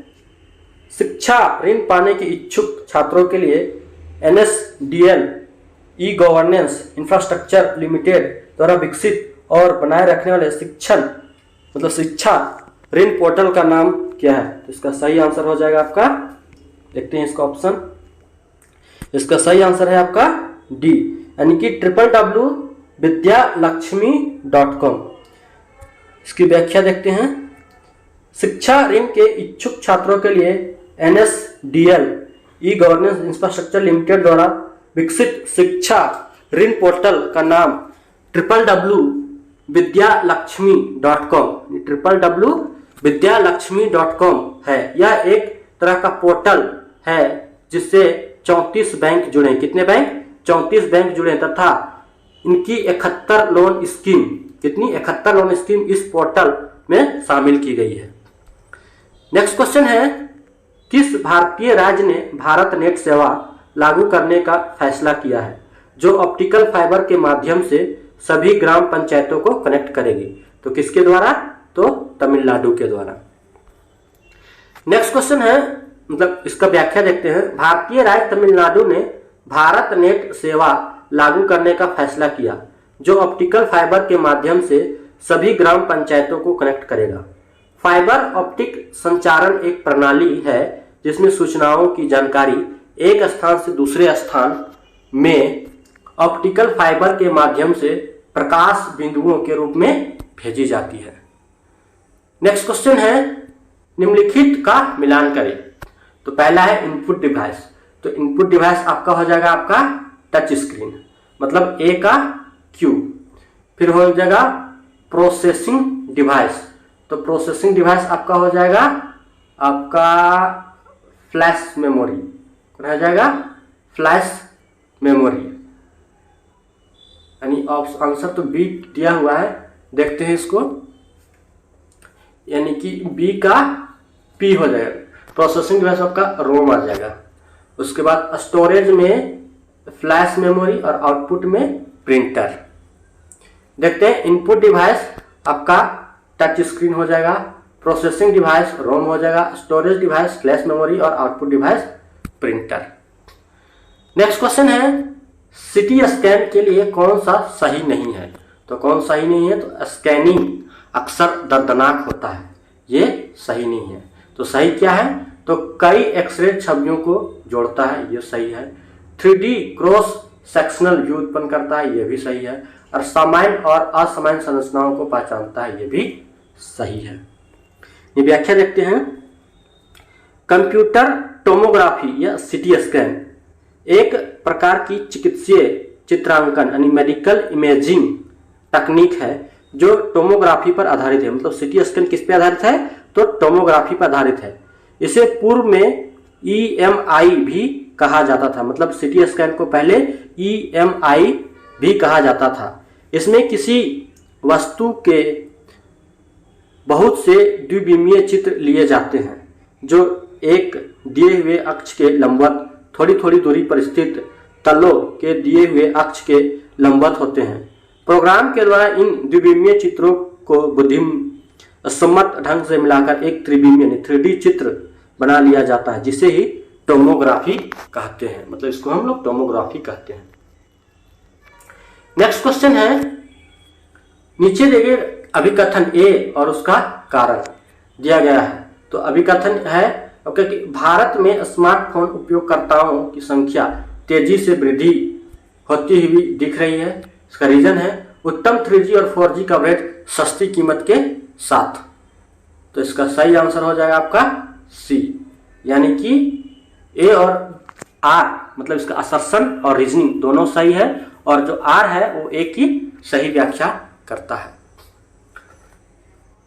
शिक्षा ऋण पाने के इच्छुक छात्रों के लिए NSDL e governance infrastructure limited द्वारा विकसित और बनाए रखने वाले शिक्षा ऋण पोर्टल का नाम क्या है? तो इसका सही आंसर हो जाएगा आपका, देखते हैं इसका ऑप्शन। इसका सही आंसर है आपका डी, यानी कि www.vidyalakshmi.com। इसकी व्याख्या देखते हैं। शिक्षा ऋण के इच्छुक छात्रों के लिए NSDL e governance infrastructure limited द्वारा विकसित शिक्षा ऋण पोर्टल का नाम www.vidyalakshmi.com है। यह एक तरह का पोर्टल है जिससे 34 बैंक जुड़े। कितने बैंक? 34 बैंक जुड़े तथा इनकी 71 लोन स्कीम, कितनी 71 लोन स्कीम इस पोर्टल में शामिल की गई है। नेक्स्ट क्वेश्चन है, किस भारतीय राज्य ने भारत नेट सेवा लागू करने का फैसला किया है जो ऑप्टिकल फाइबर के माध्यम से सभी ग्राम पंचायतों को कनेक्ट करेगी? तो किसके द्वारा? तो तमिलनाडु के द्वारा। नेक्स्ट क्वेश्चन है, मतलब इसका व्याख्या देखते हैं। भारतीय राज्य तमिलनाडु ने भारत नेट सेवा लागू करने का फैसला किया जो ऑप्टिकल फाइबर के माध्यम से सभी ग्राम पंचायतों को कनेक्ट करेगा। फाइबर ऑप्टिक संचारण एक प्रणाली है जिसमें सूचनाओं की जानकारी एक स्थान से दूसरे स्थान में ऑप्टिकल फाइबर के माध्यम से प्रकाश बिंदुओं के रूप में भेजी जाती है। नेक्स्ट क्वेश्चन है, निम्नलिखित का मिलान करें। तो पहला है इनपुट डिवाइस। तो इनपुट डिवाइस आपका हो जाएगा आपका टच स्क्रीन, मतलब ए का क्यू। फिर हो जाएगा प्रोसेसिंग डिवाइस। तो प्रोसेसिंग डिवाइस आपका हो जाएगा आपका फ्लैश मेमोरी, हो जाएगा फ्लैश मेमोरी। यानी आंसर तो बी दिया हुआ है, देखते हैं इसको, यानी कि बी का पी हो जाएगा, प्रोसेसिंग डिवाइस आपका रोम आ जाएगा। उसके बाद स्टोरेज में फ्लैश मेमोरी और आउटपुट में प्रिंटर। देखते हैं इनपुट डिवाइस आपका टच स्क्रीन हो जाएगा, प्रोसेसिंग डिवाइस रोम हो जाएगा, स्टोरेज डिवाइस फ्लैश मेमोरी और output device printer. Next question है सीटी स्कैन के लिए कौन सा सही नहीं है? तो कौन सही नहीं है? तो स्कैनिंग अक्सर दर्दनाक होता है, ये सही नहीं है। तो सही क्या है? तो कई एक्सरे छवियों को जोड़ता है, ये सही है। 3D क्रॉस सेक्शनल व्यू उत्पन्न करता है, ये भी सही है। और सामान्य और असामान्य संरचनाओं को पहचानता है, ये भी सही है। ये व्याख्या देखते हैं। कंप्यूटर टोमोग्राफी या सीटी स्कैन एक प्रकार की चिकित्सीय चित्रांकन यानी मेडिकल इमेजिंग तकनीक है जो टोमोग्राफी पर आधारित है। मतलब सीटी स्कैन किस पे आधारित है? तो टोमोग्राफी पर आधारित है। इसे पूर्व में EMI भी कहा जाता था, मतलब सीटी स्कैन को पहले EMI भी कहा जाता था। इसमें किसी वस्तु के बहुत से द्विविमीय चित्र लिए जाते हैं जो एक दिए हुए अक्ष के लंबवत थोड़ी थोड़ी दूरी पर स्थित तलों के दिए हुए अक्ष के लंबवत होते हैं। प्रोग्राम के द्वारा इन द्विविमीय चित्रों को बुद्धिसम्मत ढंग से मिलाकर एक त्रिविमीय 3D चित्र बना लिया जाता है, जिसे ही टोमोग्राफी कहते हैं। मतलब इसको हम लोग टोमोग्राफी कहते हैं। नेक्स्ट क्वेश्चन है, नीचे दिए अभिकथन ए और उसका कारण दिया गया है। तो अभिकथन है कि भारत में स्मार्टफोन उपयोगकर्ताओं की संख्या तेजी से वृद्धि होती हुई दिख रही है। इसका रीजन है उत्तम 3G और 4G कवरेज सस्ती कीमत के साथ। तो इसका सही आंसर हो जाएगा आपका सी, यानी कि ए और आर, मतलब इसका असर्शन और रीजनिंग दोनों सही है, और जो आर है वो ए की सही व्याख्या करता है।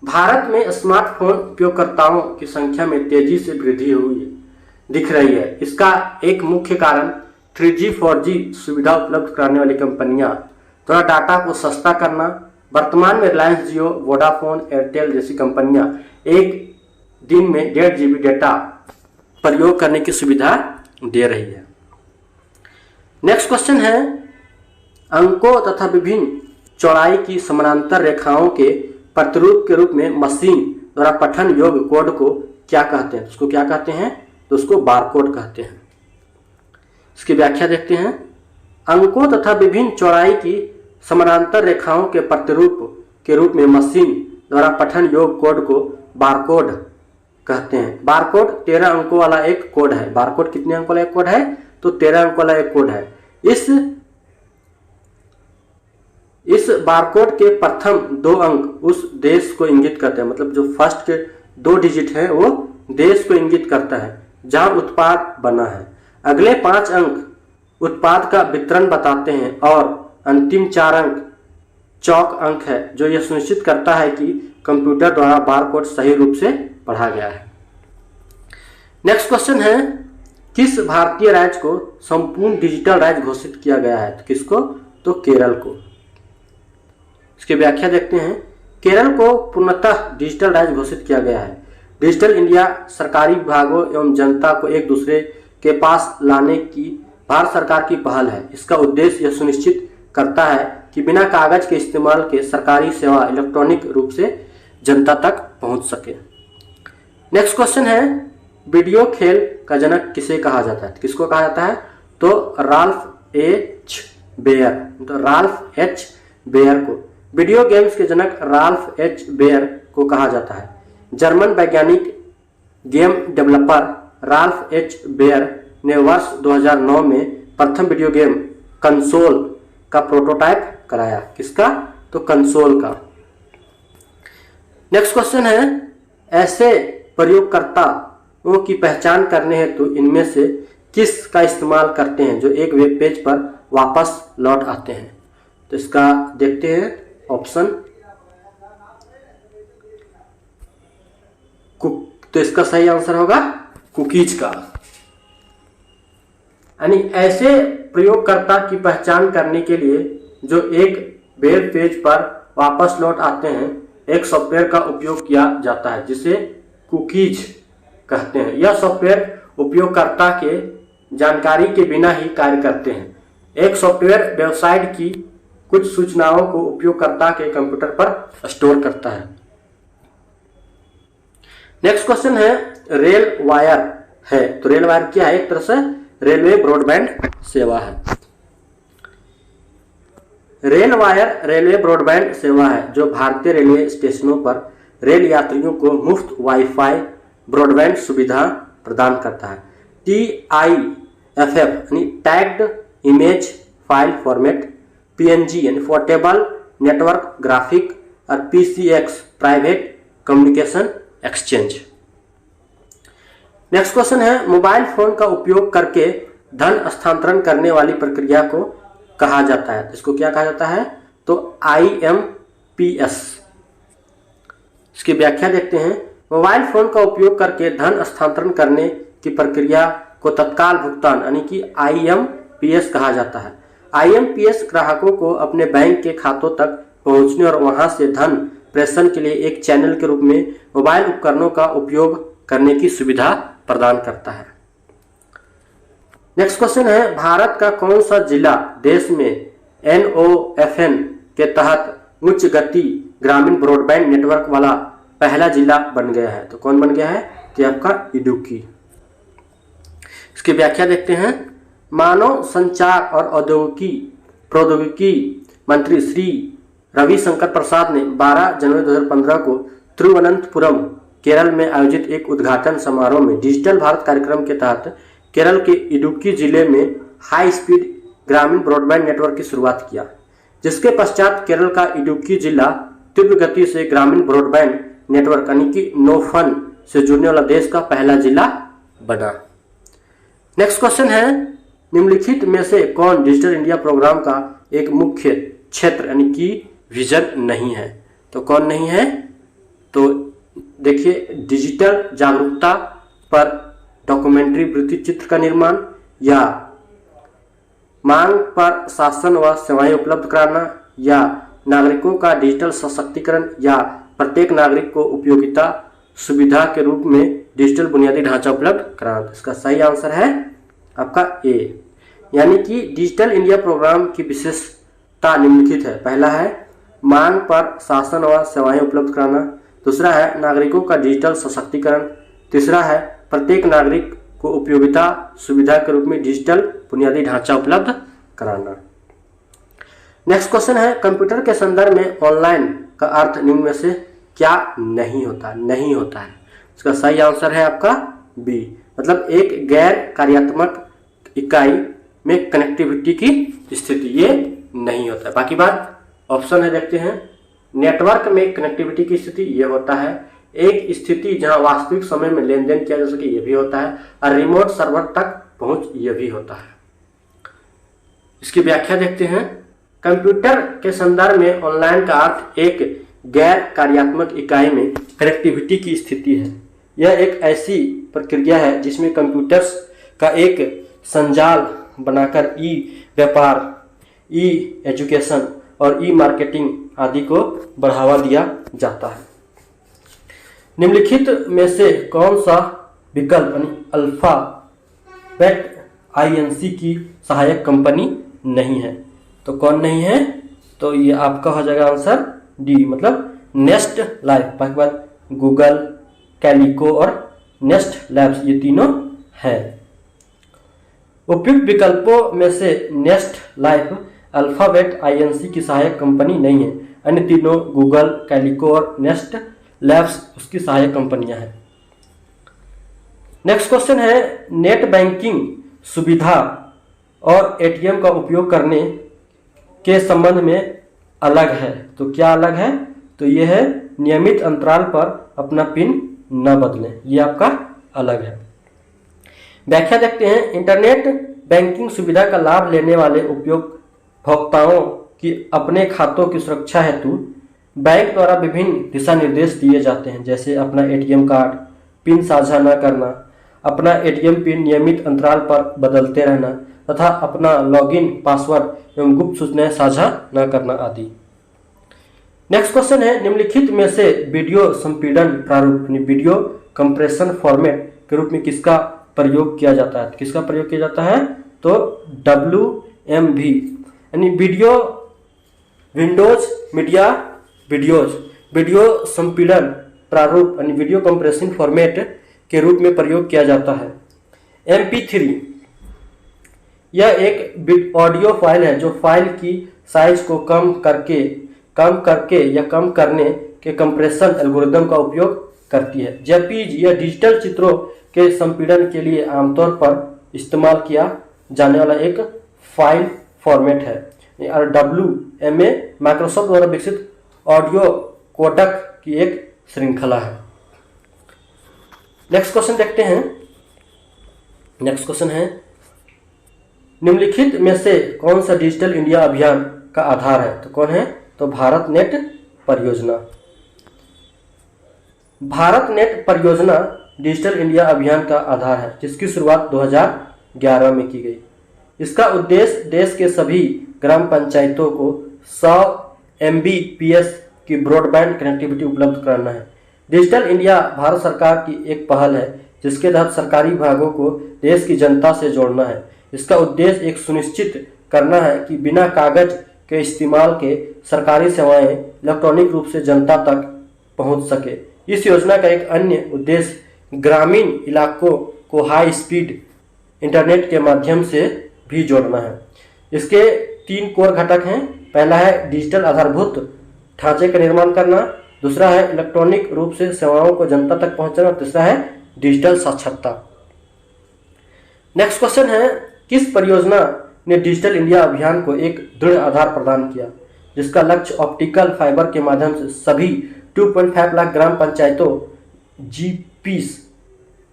भारत में स्मार्टफोन उपयोगकर्ताओं की संख्या में तेजी से वृद्धि हुई दिख रही है। इसका एक मुख्य कारण 3G 4G सुविधा उपलब्ध कराने वाली कंपनियां द्वारा डाटा को सस्ता करना। वर्तमान में रिलायंस जियो, वोडाफोन, एयरटेल जैसी कंपनियां एक दिन में 1.5 GB डेटा प्रयोग करने की सुविधा दे रही है। नेक्स्ट क्वेश्चन है, अंकों तथा विभिन्न चौड़ाई की समानांतर रेखाओं के प्रतिरूप के रूप में मशीन द्वारा पठन योग्य कोड को क्या कहते हैं? उसको क्या कहते हैं? तो उसको बारकोड कहते हैं। इसकी व्याख्या देखते हैं। अंकों तथा विभिन्न चौड़ाई की समानांतर रेखाओं के प्रतिरूप के रूप में मशीन द्वारा पठन योग्य कोड को बारकोड कहते हैं। बारकोड 13 अंकों वाला एक कोड है। बारकोड कितने अंकों वाला एक कोड है? तो 13 अंकों वाला एक कोड है। इस बारकोड के प्रथम 2 अंक उस देश को इंगित करते हैं, मतलब जो फर्स्ट के 2 डिजिट है वो देश को इंगित करता है जहां उत्पाद बना है। अगले 5 अंक उत्पाद का वितरण बताते हैं और अंतिम 4 अंक चौक अंक है जो यह सुनिश्चित करता है कि कंप्यूटर द्वारा बारकोड सही रूप से पढ़ा गया है। नेक्स्ट क्वेश्चन है, किस भारतीय राज्य को संपूर्ण डिजिटल राज्य घोषित किया गया है? तो किसको? तो केरल को। इसकी व्याख्या देखते हैं। केरल को पूर्णतः डिजिटल राज्य घोषित किया गया है। डिजिटल इंडिया सरकारी विभागों एवं जनता को एक दूसरे के पास लाने की भारत सरकार की पहल है। इसका उद्देश्य यह सुनिश्चित करता है कि बिना कागज के इस्तेमाल के सरकारी सेवा इलेक्ट्रॉनिक रूप से जनता तक पहुंच सके। नेक्स्ट क्वेश्चन है, वीडियो खेल का जनक किसे कहा जाता है? किसको कहा जाता है? तो राल्फ एच बेयर। तो राल्फ एच बेयर को वीडियो गेम्स के जनक राल्फ एच बेयर को कहा जाता है। जर्मन वैज्ञानिक game developer Ralph H Baer ने वर्ष 2009 में प्रथम वीडियो गेम कंसोल का प्रोटोटाइप कराया। किसका? तो कंसोल का। नेक्स्ट क्वेश्चन है, ऐसे प्रयोगकर्ताओं की पहचान करने हेतु इनमें से किस का इस्तेमाल करते हैं जो एक वेब पेज पर वापस लौट आते हैं? तो इसका देखते हैं ऑप्शन। तो इसका सही आंसर होगा कुकीज का। यानी ऐसे प्रयोगकर्ता की पहचान करने के लिए जो एक वेब पेज पर वापस लौट आते हैं, एक सॉफ्टवेयर का उपयोग किया जाता है जिसे कुकीज कहते हैं। यह सॉफ्टवेयर उपयोगकर्ता के जानकारी के बिना ही कार्य करते हैं। एक सॉफ्टवेयर वेबसाइट की कुछ सूचनाओं को उपयोगकर्ता के कंप्यूटर पर स्टोर करता है। नेक्स्ट क्वेश्चन है रेल वायर है। तो रेल वायर क्या है? एक तरह से रेलवे ब्रॉडबैंड सेवा है। रेल वायर रेलवे ब्रॉडबैंड सेवा है जो भारतीय रेलवे स्टेशनों पर रेल यात्रियों को मुफ्त वाईफाई ब्रॉडबैंड सुविधा प्रदान करता है। TIFF यानी tagged image file format, PNG यानी पोर्टेबल नेटवर्क ग्राफिक और PCX private communication exchange. Next question है मोबाइल फोन का उपयोग करके धन हस्तांतरण करने वाली प्रक्रिया को कहा जाता है। इसको क्या कहा जाता है? तो IMPS। इसकी व्याख्या देखते हैं। मोबाइल फोन का उपयोग करके धन हस्तांतरण करने की प्रक्रिया को तत्काल भुगतान यानी कि IMPS कहा जाता है। IMPS ग्राहकों को अपने बैंक के खातों तक पहुंचने और वहां से धन प्रेषण के लिए एक चैनल के रूप में मोबाइल उपकरणों का उपयोग करने की सुविधा प्रदान करता है। नेक्स्ट क्वेश्चन है भारत का कौन सा जिला देश में NOFN के तहत उच्च गति ग्रामीण ब्रॉडबैंड नेटवर्क वाला पहला जिला बन गया है? तो कौन बन गया है? तो आपका इडुक्की। इसकी व्याख्या देखते हैं। मानव संचार और प्रौद्योगिकी मंत्री श्री रविशंकर प्रसाद ने 12 जनवरी 2015 को तिरुवनंतपुरम केरल में आयोजित एक उद्घाटन समारोह में डिजिटल भारत कार्यक्रम के तहत केरल के इडुक्की जिले में हाई स्पीड ग्रामीण ब्रॉडबैंड नेटवर्क की शुरुआत किया, जिसके पश्चात केरल का इडुक्की जिला तीव्र गति से ग्रामीण ब्रॉडबैंड नेटवर्क यानी कि नोफन से जुड़ने वाला देश का पहला जिला बना। नेक्स्ट क्वेश्चन है निम्नलिखित में से कौन डिजिटल इंडिया प्रोग्राम का एक मुख्य क्षेत्र यानी कि विजन नहीं है? तो कौन नहीं है? तो देखिए, डिजिटल जागरूकता पर डॉक्यूमेंट्री वृत्ति चित्र का निर्माण, या मांग पर शासन व सेवाएं उपलब्ध कराना, या नागरिकों का डिजिटल सशक्तिकरण, या प्रत्येक नागरिक को उपयोगिता सुविधा के रूप में डिजिटल बुनियादी ढांचा उपलब्ध कराना। इसका सही आंसर है आपका ए, यानी कि डिजिटल इंडिया प्रोग्राम की विशेषता निम्नलिखित है। पहला है मांग पर शासन व सेवाएं उपलब्ध कराना, दूसरा है नागरिकों का डिजिटल सशक्तिकरण, तीसरा है प्रत्येक नागरिक को उपयोगिता सुविधा के रूप में डिजिटल बुनियादी ढांचा उपलब्ध कराना। नेक्स्ट क्वेश्चन है कंप्यूटर के संदर्भ में ऑनलाइन का अर्थ निम्न में से क्या नहीं होता? नहीं होता है। इसका सही आंसर है आपका बी, मतलब एक गैर कार्यात्मक इकाई में कनेक्टिविटी की स्थिति, ये नहीं होता है। बाकी बात ऑप्शन है, देखते हैं। नेटवर्क में कनेक्टिविटी की स्थिति ये होता है, एक स्थिति जहां वास्तविक समय में लेन देन किया जा सके ये भी होता है, और रिमोट सर्वर तक पहुंच ये भी होता है। इसकी व्याख्या देखते हैं। कंप्यूटर के संदर्भ में ऑनलाइन का अर्थ एक गैर कार्यात्मक इकाई में कनेक्टिविटी की स्थिति है। यह एक ऐसी प्रक्रिया है जिसमें कंप्यूटर्स का एक संजाल बनाकर ई व्यापार, ई एजुकेशन और ई मार्केटिंग आदि को बढ़ावा दिया जाता है। निम्नलिखित में से कौन सा विकल्प यानी अल्फाबेट INC की सहायक कंपनी नहीं है? तो कौन नहीं है? तो ये आपका हो जाएगा आंसर डी, मतलब नेस्ट लाइफ। बाकी बाद गूगल, कैलिको और नेस्ट लैब्स ये तीनों है। उपयुक्त विकल्पों में से नेस्ट लाइफ अल्फाबेट INC की सहायक कंपनी नहीं है, अन्य तीनों गूगल, कैलिको और नेस्ट लैब्स उसकी सहायक कंपनियां हैं। नेक्स्ट क्वेश्चन है नेट बैंकिंग सुविधा और ATM का उपयोग करने के संबंध में अलग है। तो क्या अलग है? तो यह है नियमित अंतराल पर अपना पिन न बदलें, ये आपका अलग है। व्याख्या देखते हैं। इंटरनेट बैंकिंग सुविधा का लाभ लेने वाले उपभोक्ताओं की अपने खातों की सुरक्षा हेतु बैंक द्वारा विभिन्न दिशा निर्देश दिए जाते हैं, जैसे अपना ATM कार्ड पिन साझा न करना, अपना ATM पिन नियमित अंतराल पर बदलते रहना तथा अपना लॉगिन पासवर्ड एवं गुप्त सूचनाएं साझा न करना आदि। नेक्स्ट क्वेश्चन है, निम्नलिखित में से वीडियो संपीड़न प्रारूप वीडियो कंप्रेशन फॉर्मेट के रूप में किसका प्रयोग किया जाता है? किसका प्रयोग किया जाता है? तो WMV यानी विंडोज मीडिया वीडियो संपीड़न प्रारूप यानी वीडियो कंप्रेशन फॉर्मेट के रूप में प्रयोग किया जाता है। MP3 यह एक ऑडियो फाइल है जो फाइल की साइज को कम करके या कम करने के कंप्रेशन एल्गोरिदम का उपयोग करती है। JPEG यह डिजिटल चित्रों के संपीड़न के लिए आमतौर पर इस्तेमाल किया जाने वाला एक फाइल फॉर्मेट है। और WMA माइक्रोसॉफ्ट द्वारा विकसित ऑडियो कोडक की एक श्रृंखला है। नेक्स्ट क्वेश्चन देखते हैं। नेक्स्ट क्वेश्चन है, निम्नलिखित में से कौन सा डिजिटल इंडिया अभियान का आधार है? तो कौन है? तो भारत नेट परियोजना। भारत नेट परियोजना डिजिटल इंडिया अभियान का आधार है जिसकी शुरुआत 2011 में की गई। इसका उद्देश्य देश के सभी ग्राम पंचायतों को 100 Mbps की ब्रॉडबैंड कनेक्टिविटी उपलब्ध कराना है। डिजिटल इंडिया भारत सरकार की एक पहल है जिसके तहत सरकारी विभागों को देश की जनता से जोड़ना है। इसका उद्देश्य एक सुनिश्चित करना है कि बिना कागज के इस्तेमाल के सरकारी सेवाएं इलेक्ट्रॉनिक रूप से जनता तक पहुंच सके। इस योजना का एक अन्य उद्देश्य ग्रामीण इलाकों को हाई स्पीड इंटरनेट के माध्यम से भी जोड़ना है। इसके 3 कोर घटक हैं। पहला है डिजिटल आधारभूत ढांचे का निर्माण करना, दूसरा है इलेक्ट्रॉनिक रूप से सेवाओं को जनता तक पहुंचाना और तीसरा है डिजिटल साक्षरता। नेक्स्ट क्वेश्चन है, किस परियोजना ने डिजिटल इंडिया अभियान को एक दृढ़ आधार प्रदान किया जिसका लक्ष्य ऑप्टिकल फाइबर के माध्यम से सभी 2.5 लाख ग्राम पंचायतों GPs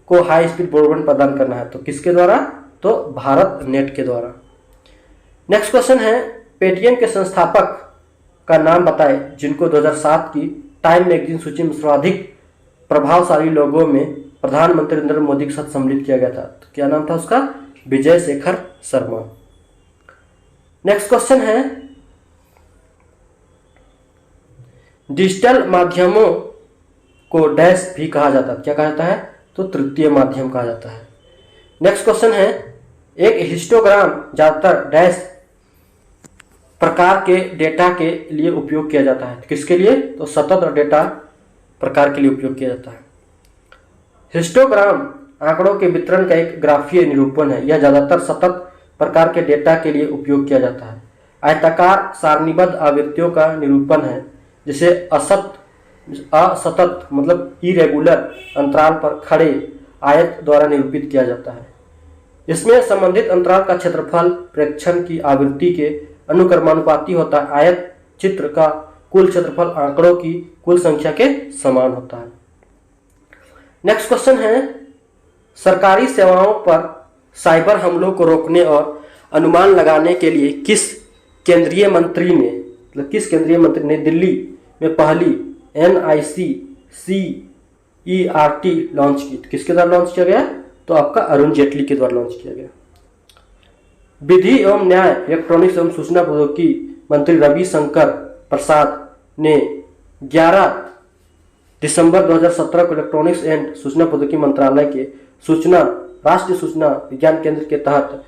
को हाई स्पीड ब्रॉडबैंड प्रदान करना है? तो किसके द्वारा? तो भारत नेट के द्वारा। नेक्स्ट क्वेश्चन है, पेटीएम के संस्थापक का नाम बताएं जिनको 2007 की टाइम मैगजीन सूची में सर्वाधिक प्रभावशाली लोगों में प्रधानमंत्री नरेंद्र मोदी के साथ सम्मिलित किया गया था। तो क्या नाम था उसका? विजय शेखर शर्मा। नेक्स्ट क्वेश्चन है, डिजिटल माध्यमों को डैश भी कहा जाता है। क्या कहा जाता है? तो तृतीय माध्यम कहा जाता है। नेक्स्ट क्वेश्चन है, एक हिस्टोग्राम ज्यादातर डैश प्रकार के डेटा के लिए उपयोग किया जाता है। किसके लिए? तो सतत डेटा प्रकार के लिए उपयोग किया जाता है। हिस्टोग्राम आंकड़ों के वितरण का एक ग्राफीय निरूपण है। यह ज्यादातर सतत प्रकार के डेटा के लिए उपयोग किया जाता है। आयताकार सारणीबद्ध आवृत्तियों का निरूपण है जिसे असतत मतलब इरेगुलर अंतराल पर खड़े आयत द्वारा निरूपित किया जाता है। इसमें संबंधित अंतराल का क्षेत्रफल प्रेक्षण की आवृत्ति के अनुक्रमानुपाती होता है। आयत चित्र का कुल क्षेत्रफल आंकड़ों की कुल संख्या के समान होता है। नेक्स्ट क्वेश्चन है, सरकारी सेवाओं पर साइबर हमलों को रोकने और अनुमान लगाने के लिए किस केंद्रीय मंत्री ने दिल्ली में पहली NIC-CERT लॉन्च की? किसके द्वारा लॉन्च किया गया? तो आपका अरुण जेटली के द्वारा लॉन्च किया गया। विधि एवं न्याय, इलेक्ट्रॉनिक्स एवं सूचना प्रौद्योगिकी मंत्री रविशंकर प्रसाद ने 11 दिसंबर 2017 को इलेक्ट्रॉनिक्स एंड सूचना प्रौद्योगिकी मंत्रालय के राष्ट्रीय सूचना विज्ञान केंद्र के तहत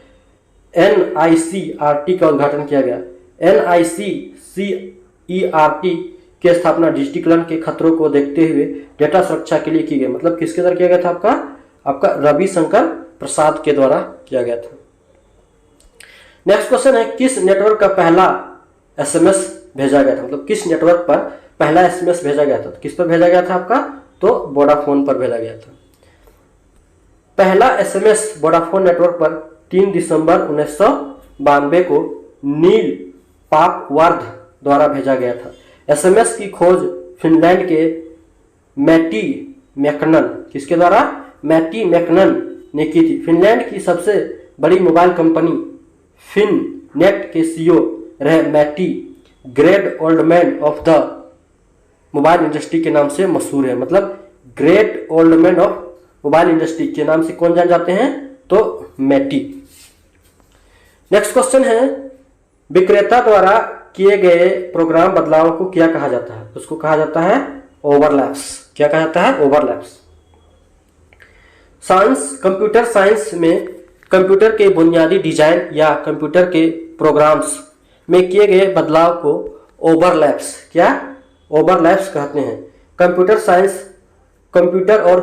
NICRT का उद्घाटन किया गया। NICCERT की स्थापना डिजिटलीकरण के खतरों को देखते हुए डेटा सुरक्षा के लिए की गई। मतलब किसके द्वारा किया गया था? आपका रविशंकर प्रसाद के द्वारा किया गया था। नेक्स्ट क्वेश्चन है, किस नेटवर्क का पहला SMS भेजा गया था? मतलब किस नेटवर्क पर पहला SMS भेजा गया था? तो किस पर भेजा गया था आपका? तो वोडाफोन पर भेजा गया था। पहला SMS वोडाफोन नेटवर्क पर 3 दिसंबर 1992 को नील पापवर्थ द्वारा भेजा गया था। SMS की खोज फिनलैंड के मैटी मैकनन किसके द्वारा? मैटी मैकनन ने की थी। फिनलैंड की सबसे बड़ी मोबाइल कंपनी फिननेट के CEO रहे Matti great old man of the mobile industry के नाम से मशहूर है। मतलब great old man of mobile industry के नाम से कौन जान जाते हैं? तो मैटी। नेक्स्ट क्वेश्चन है, विक्रेता द्वारा किए गए प्रोग्राम बदलावों को क्या कहा जाता है? उसको कहा जाता है ओवरलैप्स। क्या कहा जाता है? ओवरलैप्स। कंप्यूटर साइंस में कंप्यूटर के बुनियादी डिजाइन या कंप्यूटर के प्रोग्राम्स में किए गए बदलाव को ओवरलैप्स, क्या ओवरलैप्स कहते हैं। कंप्यूटर साइंस कंप्यूटर और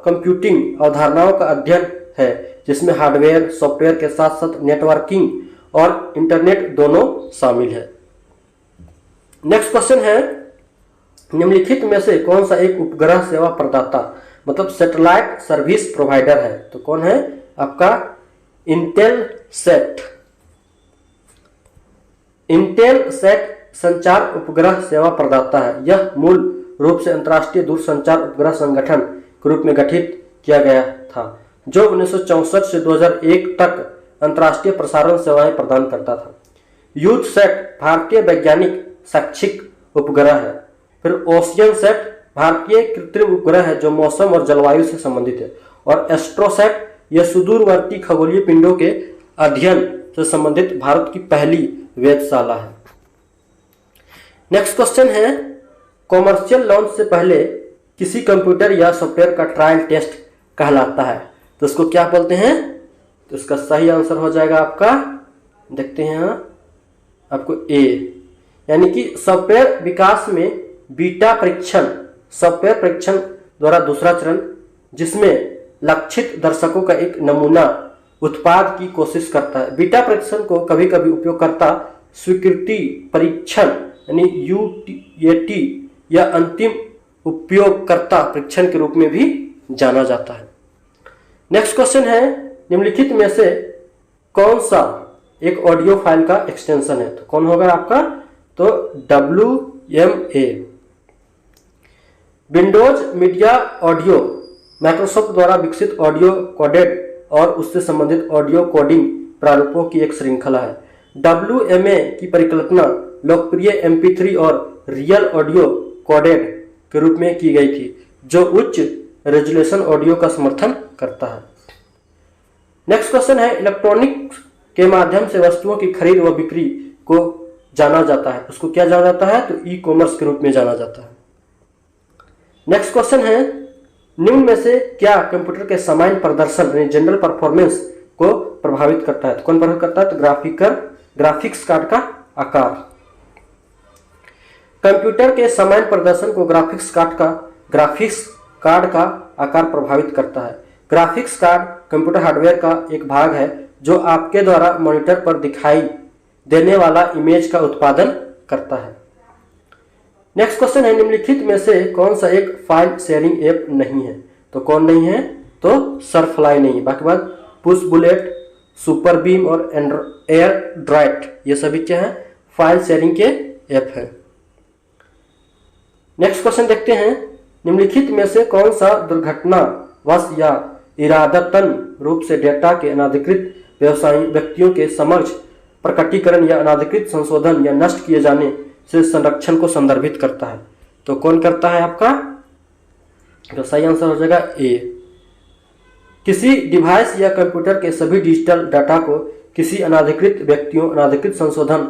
कंप्यूटिंग अवधारणाओं का अध्ययन है जिसमें हार्डवेयर सॉफ्टवेयर के साथ साथ नेटवर्किंग और इंटरनेट दोनों शामिल है। नेक्स्ट क्वेश्चन है, निम्नलिखित में से कौन सा एक उपग्रह सेवा प्रदाता मतलब सैटेलाइट सर्विस प्रोवाइडर है? तो कौन है आपका? इंटेलसेट संचार उपग्रह सेवा प्रदाता है। यह मूल रूप से अंतर्राष्ट्रीय दूरसंचार उपग्रह संगठन के रूप में गठित किया गया था जो 1964 से 2001 तक अंतर्राष्ट्रीय प्रसारण सेवाएं प्रदान करता था। यूथसेट भारतीय वैज्ञानिक शैक्षिक उपग्रह है। फिर ओशियनसेट भारतीय कृत्रिम उपग्रह है जो मौसम और जलवायु से संबंधित है। और एस्ट्रोसेट यह सुदूरवर्ती खगोलीय पिंडों के अध्ययन से संबंधित भारत की पहली वेधशाला है। नेक्स्ट क्वेश्चन है, कॉमर्शियल लॉन्च से पहले किसी कंप्यूटर या सॉफ्टवेयर का ट्रायल टेस्ट कहलाता है तो उसको क्या बोलते हैं? तो इसका सही आंसर हो जाएगा आपका, देखते हैं आपको ए, यानी कि सॉफ्टवेयर विकास में बीटा परीक्षण सॉफ्टवेयर परीक्षण द्वारा दूसरा चरण जिसमें लक्षित दर्शकों का एक नमूना उत्पाद की कोशिश करता है। बीटा परीक्षण को कभी कभी उपयोगकर्ता स्वीकृति परीक्षण यानी यूएटी या अंतिम उपयोगकर्ता परीक्षण के रूप में भी जाना जाता है। नेक्स्ट क्वेश्चन है, निम्नलिखित में से कौन सा एक ऑडियो फाइल का एक्सटेंशन है? तो कौन होगा आपका? तो WMA। Windows media audio Microsoft द्वारा विकसित ऑडियो कोडेड और उससे संबंधित ऑडियो कोडिंग प्रारूपों की एक श्रृंखला है। WMA की परिकल्पना लोकप्रिय MP3 और रियल ऑडियो कोडेड के रूप में की गई थी जो उच्च रेजोल्यूशन ऑडियो का समर्थन करता है। नेक्स्ट क्वेश्चन है, इलेक्ट्रॉनिक्स के माध्यम से वस्तुओं की खरीद व बिक्री को जाना जाता है, उसको क्या जाना जाता है? तो ई कॉमर्स के रूप में जाना जाता है। नेक्स्ट क्वेश्चन है, निम्न में से क्या कंप्यूटर के सामान्य प्रदर्शन यानी जनरल परफॉर्मेंस को प्रभावित करता है? तो कौन प्रभावित करता है? तो ग्राफिक्स कार्ड का आकार। कंप्यूटर के सामान्य प्रदर्शन को ग्राफिक्स कार्ड का आकार प्रभावित करता है। ग्राफिक्स कार्ड कंप्यूटर हार्डवेयर का एक भाग है जो आपके द्वारा मॉनिटर पर दिखाई देने वाला इमेज का उत्पादन करता है। नेक्स्ट क्वेश्चन है, निम्नलिखित में से कौन सा एक फाइल शेयरिंग ऐप नहीं है? तो कौन नहीं है? तो सरफ्लाई नहीं है। बाकी बात पुश बुलेट, सुपर बीम और एयर ड्राइट ये सभी क्या है? फाइल शेयरिंग के ऐप है। नेक्स्ट क्वेश्चन देखते हैं, निम्नलिखित में से कौन सा दुर्घटनावश या इरादतन रूप से डेटा के अनाधिकृत व्यक्तियों के समक्ष प्रकटीकरण या अनाधिकृत संशोधन या नष्ट किए जाने से संरक्षण को संदर्भित करता है? तो कौन करता है आपका? तो सही आंसर हो जाएगा ए। किसी डिवाइस या कंप्यूटर के सभी डिजिटल डाटा को किसी अनाधिकृत व्यक्तियों अनाधिकृत संशोधन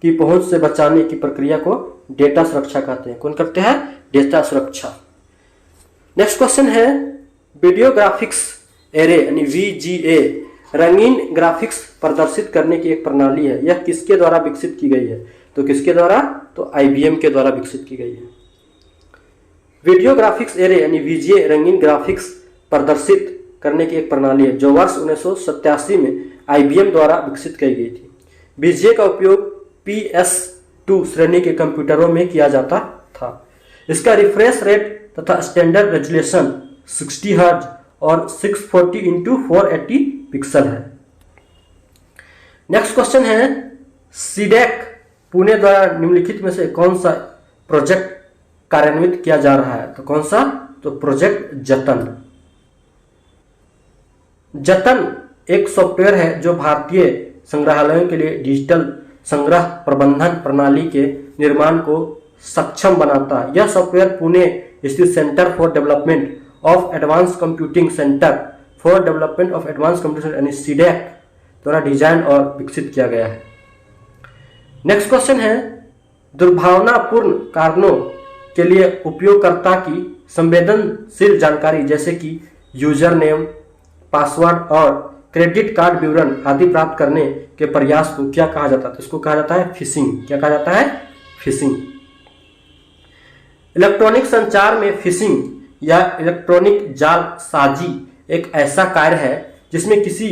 की पहुंच से बचाने की प्रक्रिया को डेटा सुरक्षा कहते हैं। कौन करते हैं? डेटा सुरक्षा। नेक्स्ट क्वेश्चन है, वीडियो ग्राफिक्स एरे यानी VGA रंगीन ग्राफिक्स प्रदर्शित करने की एक प्रणाली है। यह किसके द्वारा विकसित की गई है? तो किसके द्वारा? तो IBM के द्वारा विकसित की गई है। वीडियो ग्राफिक्स एरे यानी VGA रंगीन ग्राफिक्स प्रदर्शित करने की एक प्रणाली है जो वर्ष 1987 में IBM द्वारा विकसित की गई थी। VGA का उपयोग PS2 श्रेणी के कंप्यूटरों में किया जाता था। इसका रिफ्रेश रेट तथा स्टैंडर्ड रेजोल्यूशन 60 हर्ट्ज और 640x480 पिक्सल है। नेक्स्ट क्वेश्चन है, सीडेक पुणे द्वारा निम्नलिखित में से कौन सा प्रोजेक्ट कार्यान्वित किया जा रहा है? तो कौन सा? तो प्रोजेक्ट जतन। जतन एक सॉफ्टवेयर है जो भारतीय संग्रहालयों के लिए डिजिटल संग्रह प्रबंधन प्रणाली के निर्माण को सक्षम बनाता है। यह सॉफ्टवेयर पुणे स्थित centre for development of advance computing centre for development of advance computer यानी सीडैक द्वारा डिजाइन और विकसित किया गया है। नेक्स्ट क्वेश्चन है, दुर्भावनापूर्ण कारणों के लिए उपयोगकर्ता की संवेदनशील जानकारी जैसे कि यूजर नेम, पासवर्ड और क्रेडिट कार्ड विवरण आदि प्राप्त करने के प्रयास को क्या कहा जाता है? तो इसको कहा जाता है फिशिंग। क्या कहा जाता है? फिशिंग। इलेक्ट्रॉनिक संचार में फिशिंग या इलेक्ट्रॉनिक जालसाजी एक ऐसा कार्य है जिसमें किसी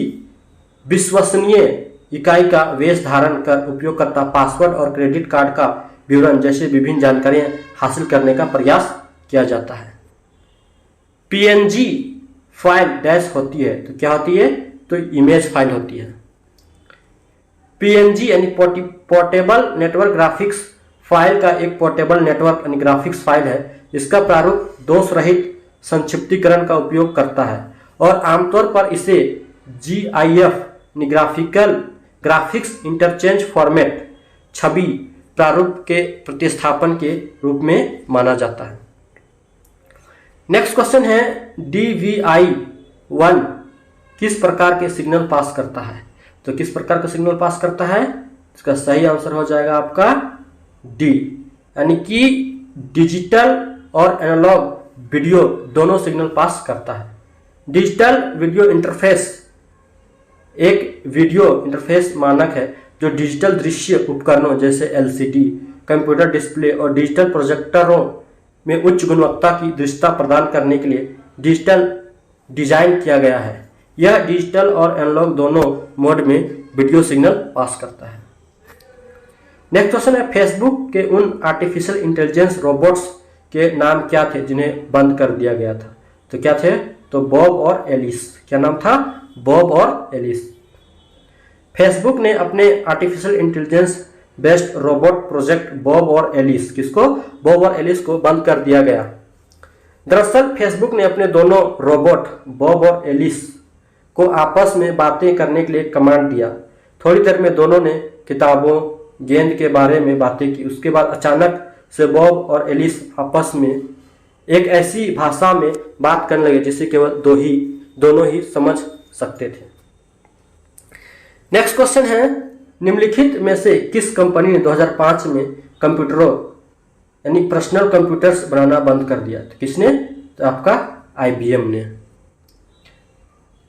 विश्वसनीय इकाई का वेश धारण कर उपयोगकर्ता पासवर्ड और क्रेडिट कार्ड का विवरण जैसे विभिन्न जानकारियां हासिल करने का प्रयास किया जाता है। पीएनजी फाइल डैश होती है, तो क्या होती है? तो इमेज फाइल होती है। पीएनजी यानी पोर्टेबल नेटवर्क ग्राफिक्स फाइल का एक पोर्टेबल नेटवर्क यानी ग्राफिक्स फाइल है। इसका प्रारूप दोष रहित संक्षिप्तीकरण का उपयोग करता है और आमतौर पर इसे GIF ग्राफिक्स इंटरचेंज फॉर्मेट छवि प्रारूप के प्रतिस्थापन के रूप में माना जाता है। नेक्स्ट क्वेश्चन है, DVI-1 किस प्रकार के सिग्नल पास करता है? तो किस प्रकार का सिग्नल पास करता है? इसका सही आंसर हो जाएगा आपका डी, यानी कि डिजिटल और एनालॉग वीडियो दोनों सिग्नल पास करता है। डिजिटल वीडियो इंटरफेस एक वीडियो इंटरफेस मानक है जो डिजिटल दृश्य उपकरणों जैसे LCD, कंप्यूटर डिस्प्ले और डिजिटल प्रोजेक्टरों में उच्च गुणवत्ता की दृश्यता प्रदान करने के लिए डिजाइन किया गया है। यह डिजिटल और एनालॉग दोनों मोड में वीडियो सिग्नल पास करता है। नेक्स्ट क्वेश्चन है, फेसबुक के उन आर्टिफिशियल इंटेलिजेंस रोबोट्स के नाम क्या थे जिन्हें बंद कर दिया गया था? तो क्या थे? तो बॉब और एलिस। क्या नाम था? बॉब और एलिस। फेसबुक ने अपने artificial intelligence based robot project Bob और एलिस बॉब और एलिस को बंद कर दिया गया। दरअसल फेसबुक ने अपने दोनों रोबोट बॉब और एलिस को आपस में बातें करने के लिए कमांड दिया। थोड़ी देर में दोनों ने किताबों, गेंद के बारे में बातें की। उसके बाद अचानक से बॉब और एलिस आपस में एक ऐसी भाषा में बात करने लगे जिसे केवल दोनों ही समझ सकते थे। नेक्स्ट क्वेश्चन है, निम्नलिखित में से किस कंपनी ने 2005 में कंप्यूटरों यानी पर्सनल कंप्यूटर्स बनाना बंद कर दिया? तो किसने? तो आपका IBM ने।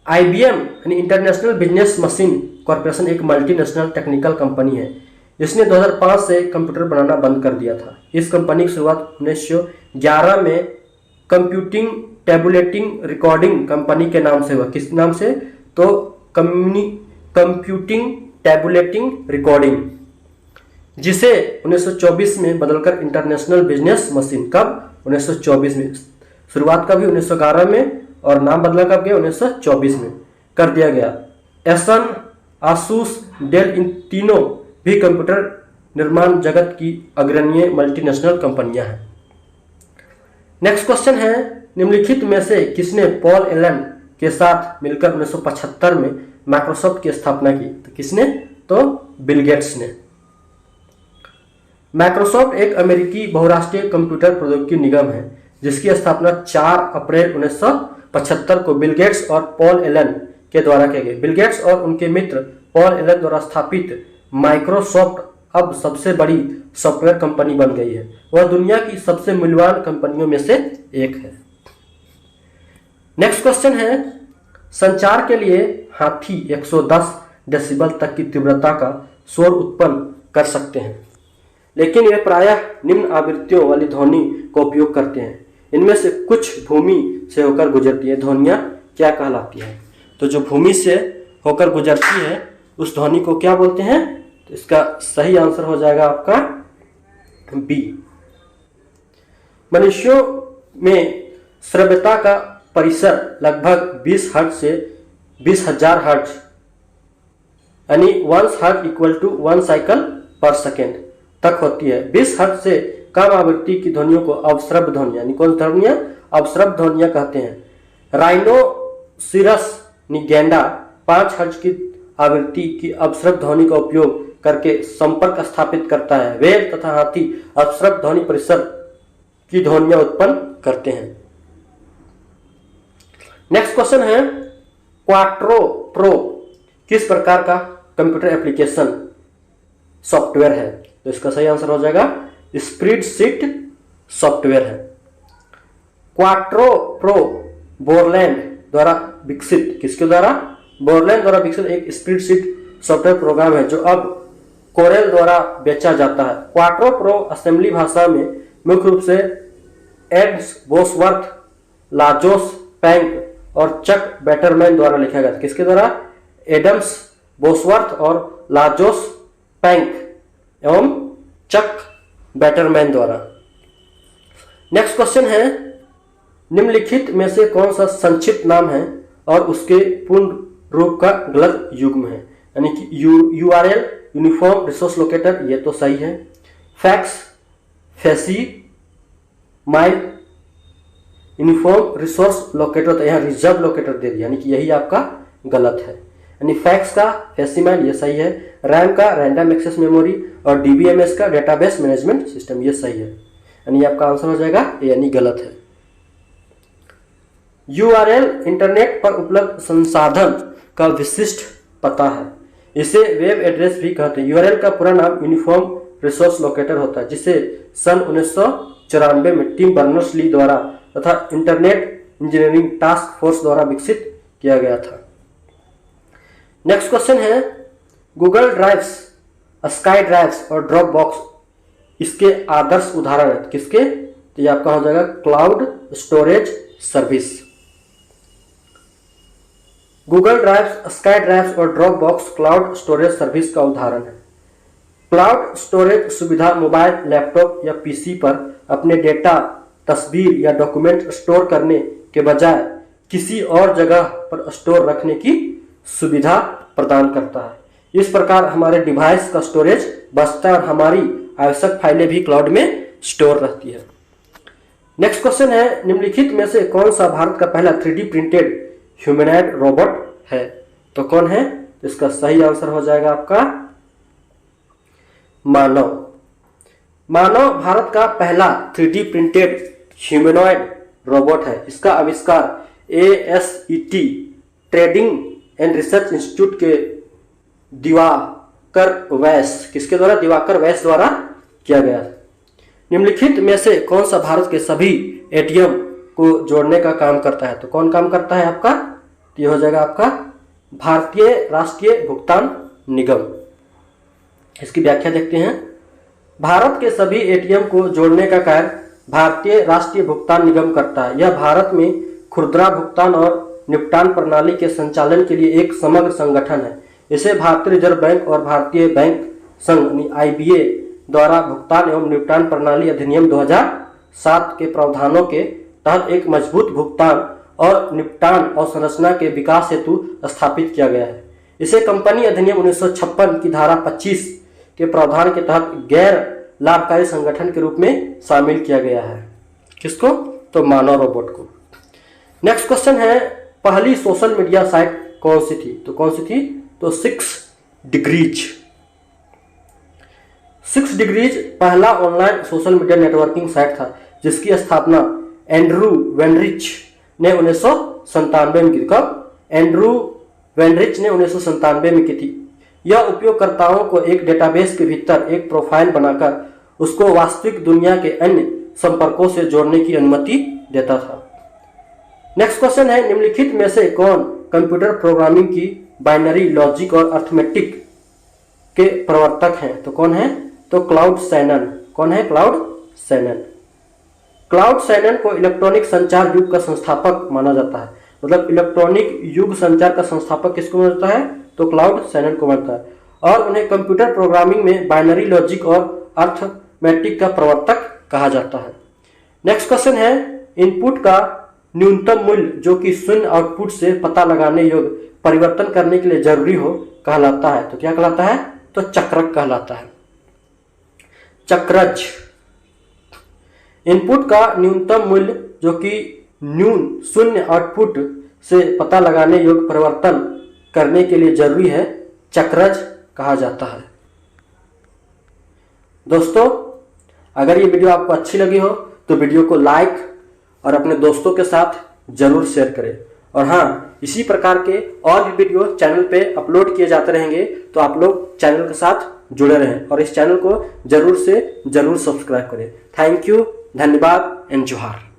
IBM यानी इंटरनेशनल बिजनेस मशीन कॉरपोरेशन एक मल्टीनेशनल टेक्निकल कंपनी है। इसने 2005 से कंप्यूटर बनाना बंद कर दिया था। इस कंपनी की शुरुआत 1911 में कंप्यूटिंग टैबुलेटिंग रिकॉर्डिंग कंपनी के नाम से हुआ। किस नाम से? तो कंप्यूटिंग टैबुलेटिंग रिकॉर्डिंग, जिसे 1924 में बदलकर इंटरनेशनल बिजनेस मशीन, कब? 1924 में। शुरुआत कब हुई? 1911 में, और नाम बदला कब गया? 1924 में कर दिया गया। एसन, आसूस, डेल इन तीनों भी कंप्यूटर निर्माण जगत की अग्रणी मल्टीनेशनल कंपनियां हैं। नेक्स्ट क्वेश्चन है, निम्नलिखित में से किसने पॉल एलन के साथ मिलकर 1975 में माइक्रोसॉफ्ट की स्थापना की? तो किसने? तो बिल गेट्स ने। माइक्रोसॉफ्ट एक अमेरिकी बहुराष्ट्रीय कंप्यूटर प्रौद्योगिकी निगम है जिसकी स्थापना 4 अप्रैल 1975 को बिल गेट्स और पॉल एलन के द्वारा की गई। बिल गेट्स और उनके मित्र पॉल एलन द्वारा स्थापित माइक्रोसॉफ्ट अब सबसे बड़ी सॉफ्टवेयर कंपनी बन गई है। वह दुनिया की सबसे मूल्यवान कंपनियों में से एक है। नेक्स्ट क्वेश्चन है, संचार के लिए हाथी 110 डेसिबल तक की तीव्रता का शोर उत्पन्न कर सकते हैं, लेकिन वे प्रायः निम्न आवृत्तियों वाली ध्वनि का उपयोग करते हैं। इनमें से कुछ भूमि से होकर गुजरती है ध्वनियाँ क्या कहलाती है? तो जो भूमि से होकर गुजरती है उस ध्वनि को क्या बोलते हैं? तो इसका सही आंसर हो जाएगा आपका बी। मनुष्यों में श्रव्यता का परिसर लगभग 20 हर्ट्ज से 20,000 हर्ट्ज यानी 1 हर्ट्ज इक्वल टू 1 साइकिल पर सेकेंड तक होती है। 20 हर्ट्ज से कम आवृत्ति की ध्वनियों को अवश्रव्य ध्वनि यानी कौन ध्वनियां? अवश्रव्य ध्वनियां कहते हैं। राइनोसिरस निगेंडा 5 हर्ट्ज की आवृत्ति की अवश्रव्य ध्वनि का उपयोग करके संपर्क स्थापित करता है। व्हेल तथा हाथी अवश्रव्य ध्वनि परिसर की ध्वनियां उत्पन्न करते हैं। नेक्स्ट क्वेश्चन है, क्वाट्रो प्रो किस प्रकार का कंप्यूटर एप्लीकेशन सॉफ्टवेयर है? तो इसका सही आंसर हो जाएगा स्प्रेडशीट सॉफ्टवेयर है। क्वाट्रो प्रो बोरलैंड द्वारा विकसित, किसके द्वारा? बोरलैंड द्वारा विकसित एक स्प्रेडशीट सॉफ्टवेयर प्रोग्राम है जो अब कोरेल द्वारा बेचा जाता है। क्वाट्रो प्रो असेंबली भाषा में मुख्य रूप से एड्स बोसवर्थ, लाजोस पैंक और चक बैटरमैन द्वारा लिखा गया था। किसके द्वारा? एडम्स बोसवर्थ और लाजोस पैंक एवं चक बैटरमैन द्वारा। नेक्स्ट क्वेश्चन है, निम्नलिखित में से कौन सा संक्षिप्त नाम है और उसके पूर्ण रूप का गलत युग्म है? यानी कि यूआरएल यूनिफॉर्म रिसोर्स लोकेटर, ये तो सही है। Fax, फैसी, mile, uniform resource locator, तो यहाँ रिजर्व लोकेटर दे दिया, यानी कि यही आपका गलत है। यानी फैक्स का फैसीमाइल ये सही है, रैम का रैंडम एक्सेस मेमोरी और डीबीएमएस का डेटाबेस मैनेजमेंट सिस्टम ये सही है। यानी आपका आंसर हो जाएगा यानी गलत है। यूआरएल इंटरनेट पर उपलब्ध संसाधन का विशिष्ट पता है, इसे वेब एड्रेस भी कहते हैं। यूआरएल का पूरा नाम यूनिफॉर्म रिसोर्स लोकेटर होता है, जिसे सन 1994 में टिम बर्नर्स-ली द्वारा तथा इंटरनेट इंजीनियरिंग टास्क फोर्स द्वारा विकसित किया गया था। नेक्स्ट क्वेश्चन है, गूगल ड्राइव्स, स्काई ड्राइव्स और ड्रॉप बॉक्स इसके आदर्श उदाहरण है। किसके? तो ये आपका हो जाएगा cloud storage service. Google drives, sky drives और Dropbox cloud storage service का उदाहरण है। क्लाउड स्टोरेज सुविधा मोबाइल, लैपटॉप या पीसी पर अपने डेटा, तस्वीर या डॉक्यूमेंट स्टोर करने के बजाय किसी और जगह पर स्टोर रखने की सुविधा प्रदान करता है। इस प्रकार हमारे डिवाइस का स्टोरेज बचता है और हमारी आवश्यक फाइलें भी क्लाउड में स्टोर रहती है। नेक्स्ट क्वेश्चन है, निम्नलिखित में से कौन सा भारत का पहला 3D प्रिंटेड ह्यूमनॉइड रोबोट है? तो कौन है? इसका सही आंसर हो जाएगा आपका मानव। मानव भारत का पहला 3D प्रिंटेड ह्यूमनॉइड रोबोट है। इसका आविष्कार ASET trading and research institute के दिवाकर वैस, किसके द्वारा? दिवाकर वैस द्वारा किया गया। निम्नलिखित में से कौन सा भारत के सभी एटीएम को जोड़ने का काम करता है? तो कौन काम करता है आपका? तो ये हो जाएगा आपका भारतीय राष्ट्रीय भुगतान निगम। इसकी व्याख्या देखते हैं। भारत के सभी एटीएम को जोड़ने का कार्य भारतीय राष्ट्रीय भुगतान निगम करता है। यह भारत में खुदरा भुगतान और निपटान प्रणाली के संचालन के लिए एक समग्र संगठन है। इसे भारतीय रिजर्व बैंक और भारतीय बैंक संघ IBA द्वारा भुगतान एवं निपटान प्रणाली अधिनियम 2007 के प्रावधानों के तहत एक मजबूत भुगतान और निपटान अवसंरचना के विकास हेतु स्थापित किया गया है। इसे कंपनी अधिनियम 1956 की धारा 25 के प्रावधान के तहत गैर लाभकारी संगठन के रूप में शामिल किया गया है। किसको? तो मानव रोबोट को। नेक्स्ट क्वेश्चन है, पहली सोशल मीडिया साइट कौन सी थी? तो कौन सी थी? तो 6 डिग्रीज। 6 डिग्रीज पहला online social media networking site था, जिसकी स्थापना एंड्रू वेनरिच ने 1997 में की। कब? एंड्रू वेनरिच ने 1997 में की थी। यह उपयोगकर्ताओं को एक डेटाबेस के भीतर एक प्रोफाइल बनाकर उसको वास्तविक दुनिया के अन्य संपर्कों से जोड़ने की अनुमति देता था। नेक्स्ट क्वेश्चन है, निम्नलिखित में से कौन कंप्यूटर प्रोग्रामिंग की बाइनरी लॉजिक और अर्थमेटिक के प्रवर्तक हैं? तो कौन है? तो क्लाउड शैनन। कौन है? Cloud Shannon. क्लाउड शैनन को इलेक्ट्रॉनिक संचार युग का संस्थापक माना जाता है। मतलब इलेक्ट्रॉनिक युग संचार का संस्थापक किसको माना जाता है? तो क्लाउड शैनन को मानता है, और उन्हें कंप्यूटर प्रोग्रामिंग में बाइनरी लॉजिक और अर्थमेटिक का प्रवर्तक कहा जाता है। नेक्स्ट क्वेश्चन है, इनपुट का न्यूनतम मूल्य जो कि शून्य आउटपुट से पता लगाने योग्य परिवर्तन करने के लिए जरूरी हो कहलाता है। तो क्या कहलाता है? तो चक्रक कहलाता है। चक्रज। इनपुट का न्यूनतम मूल्य जो कि न्यून शून्य आउटपुट से पता लगाने योग्य परिवर्तन करने के लिए जरूरी है, चक्रज कहा जाता है। दोस्तों, अगर ये वीडियो आपको अच्छी लगी हो तो वीडियो को लाइक और अपने दोस्तों के साथ जरूर शेयर करें, और हाँ, इसी प्रकार के और भी वीडियो चैनल पे अपलोड किए जाते रहेंगे, तो आप लोग चैनल के साथ जुड़े रहें और इस चैनल को जरूर से जरूर सब्सक्राइब करें। थैंक यू, धन्यवाद एंड जोहार।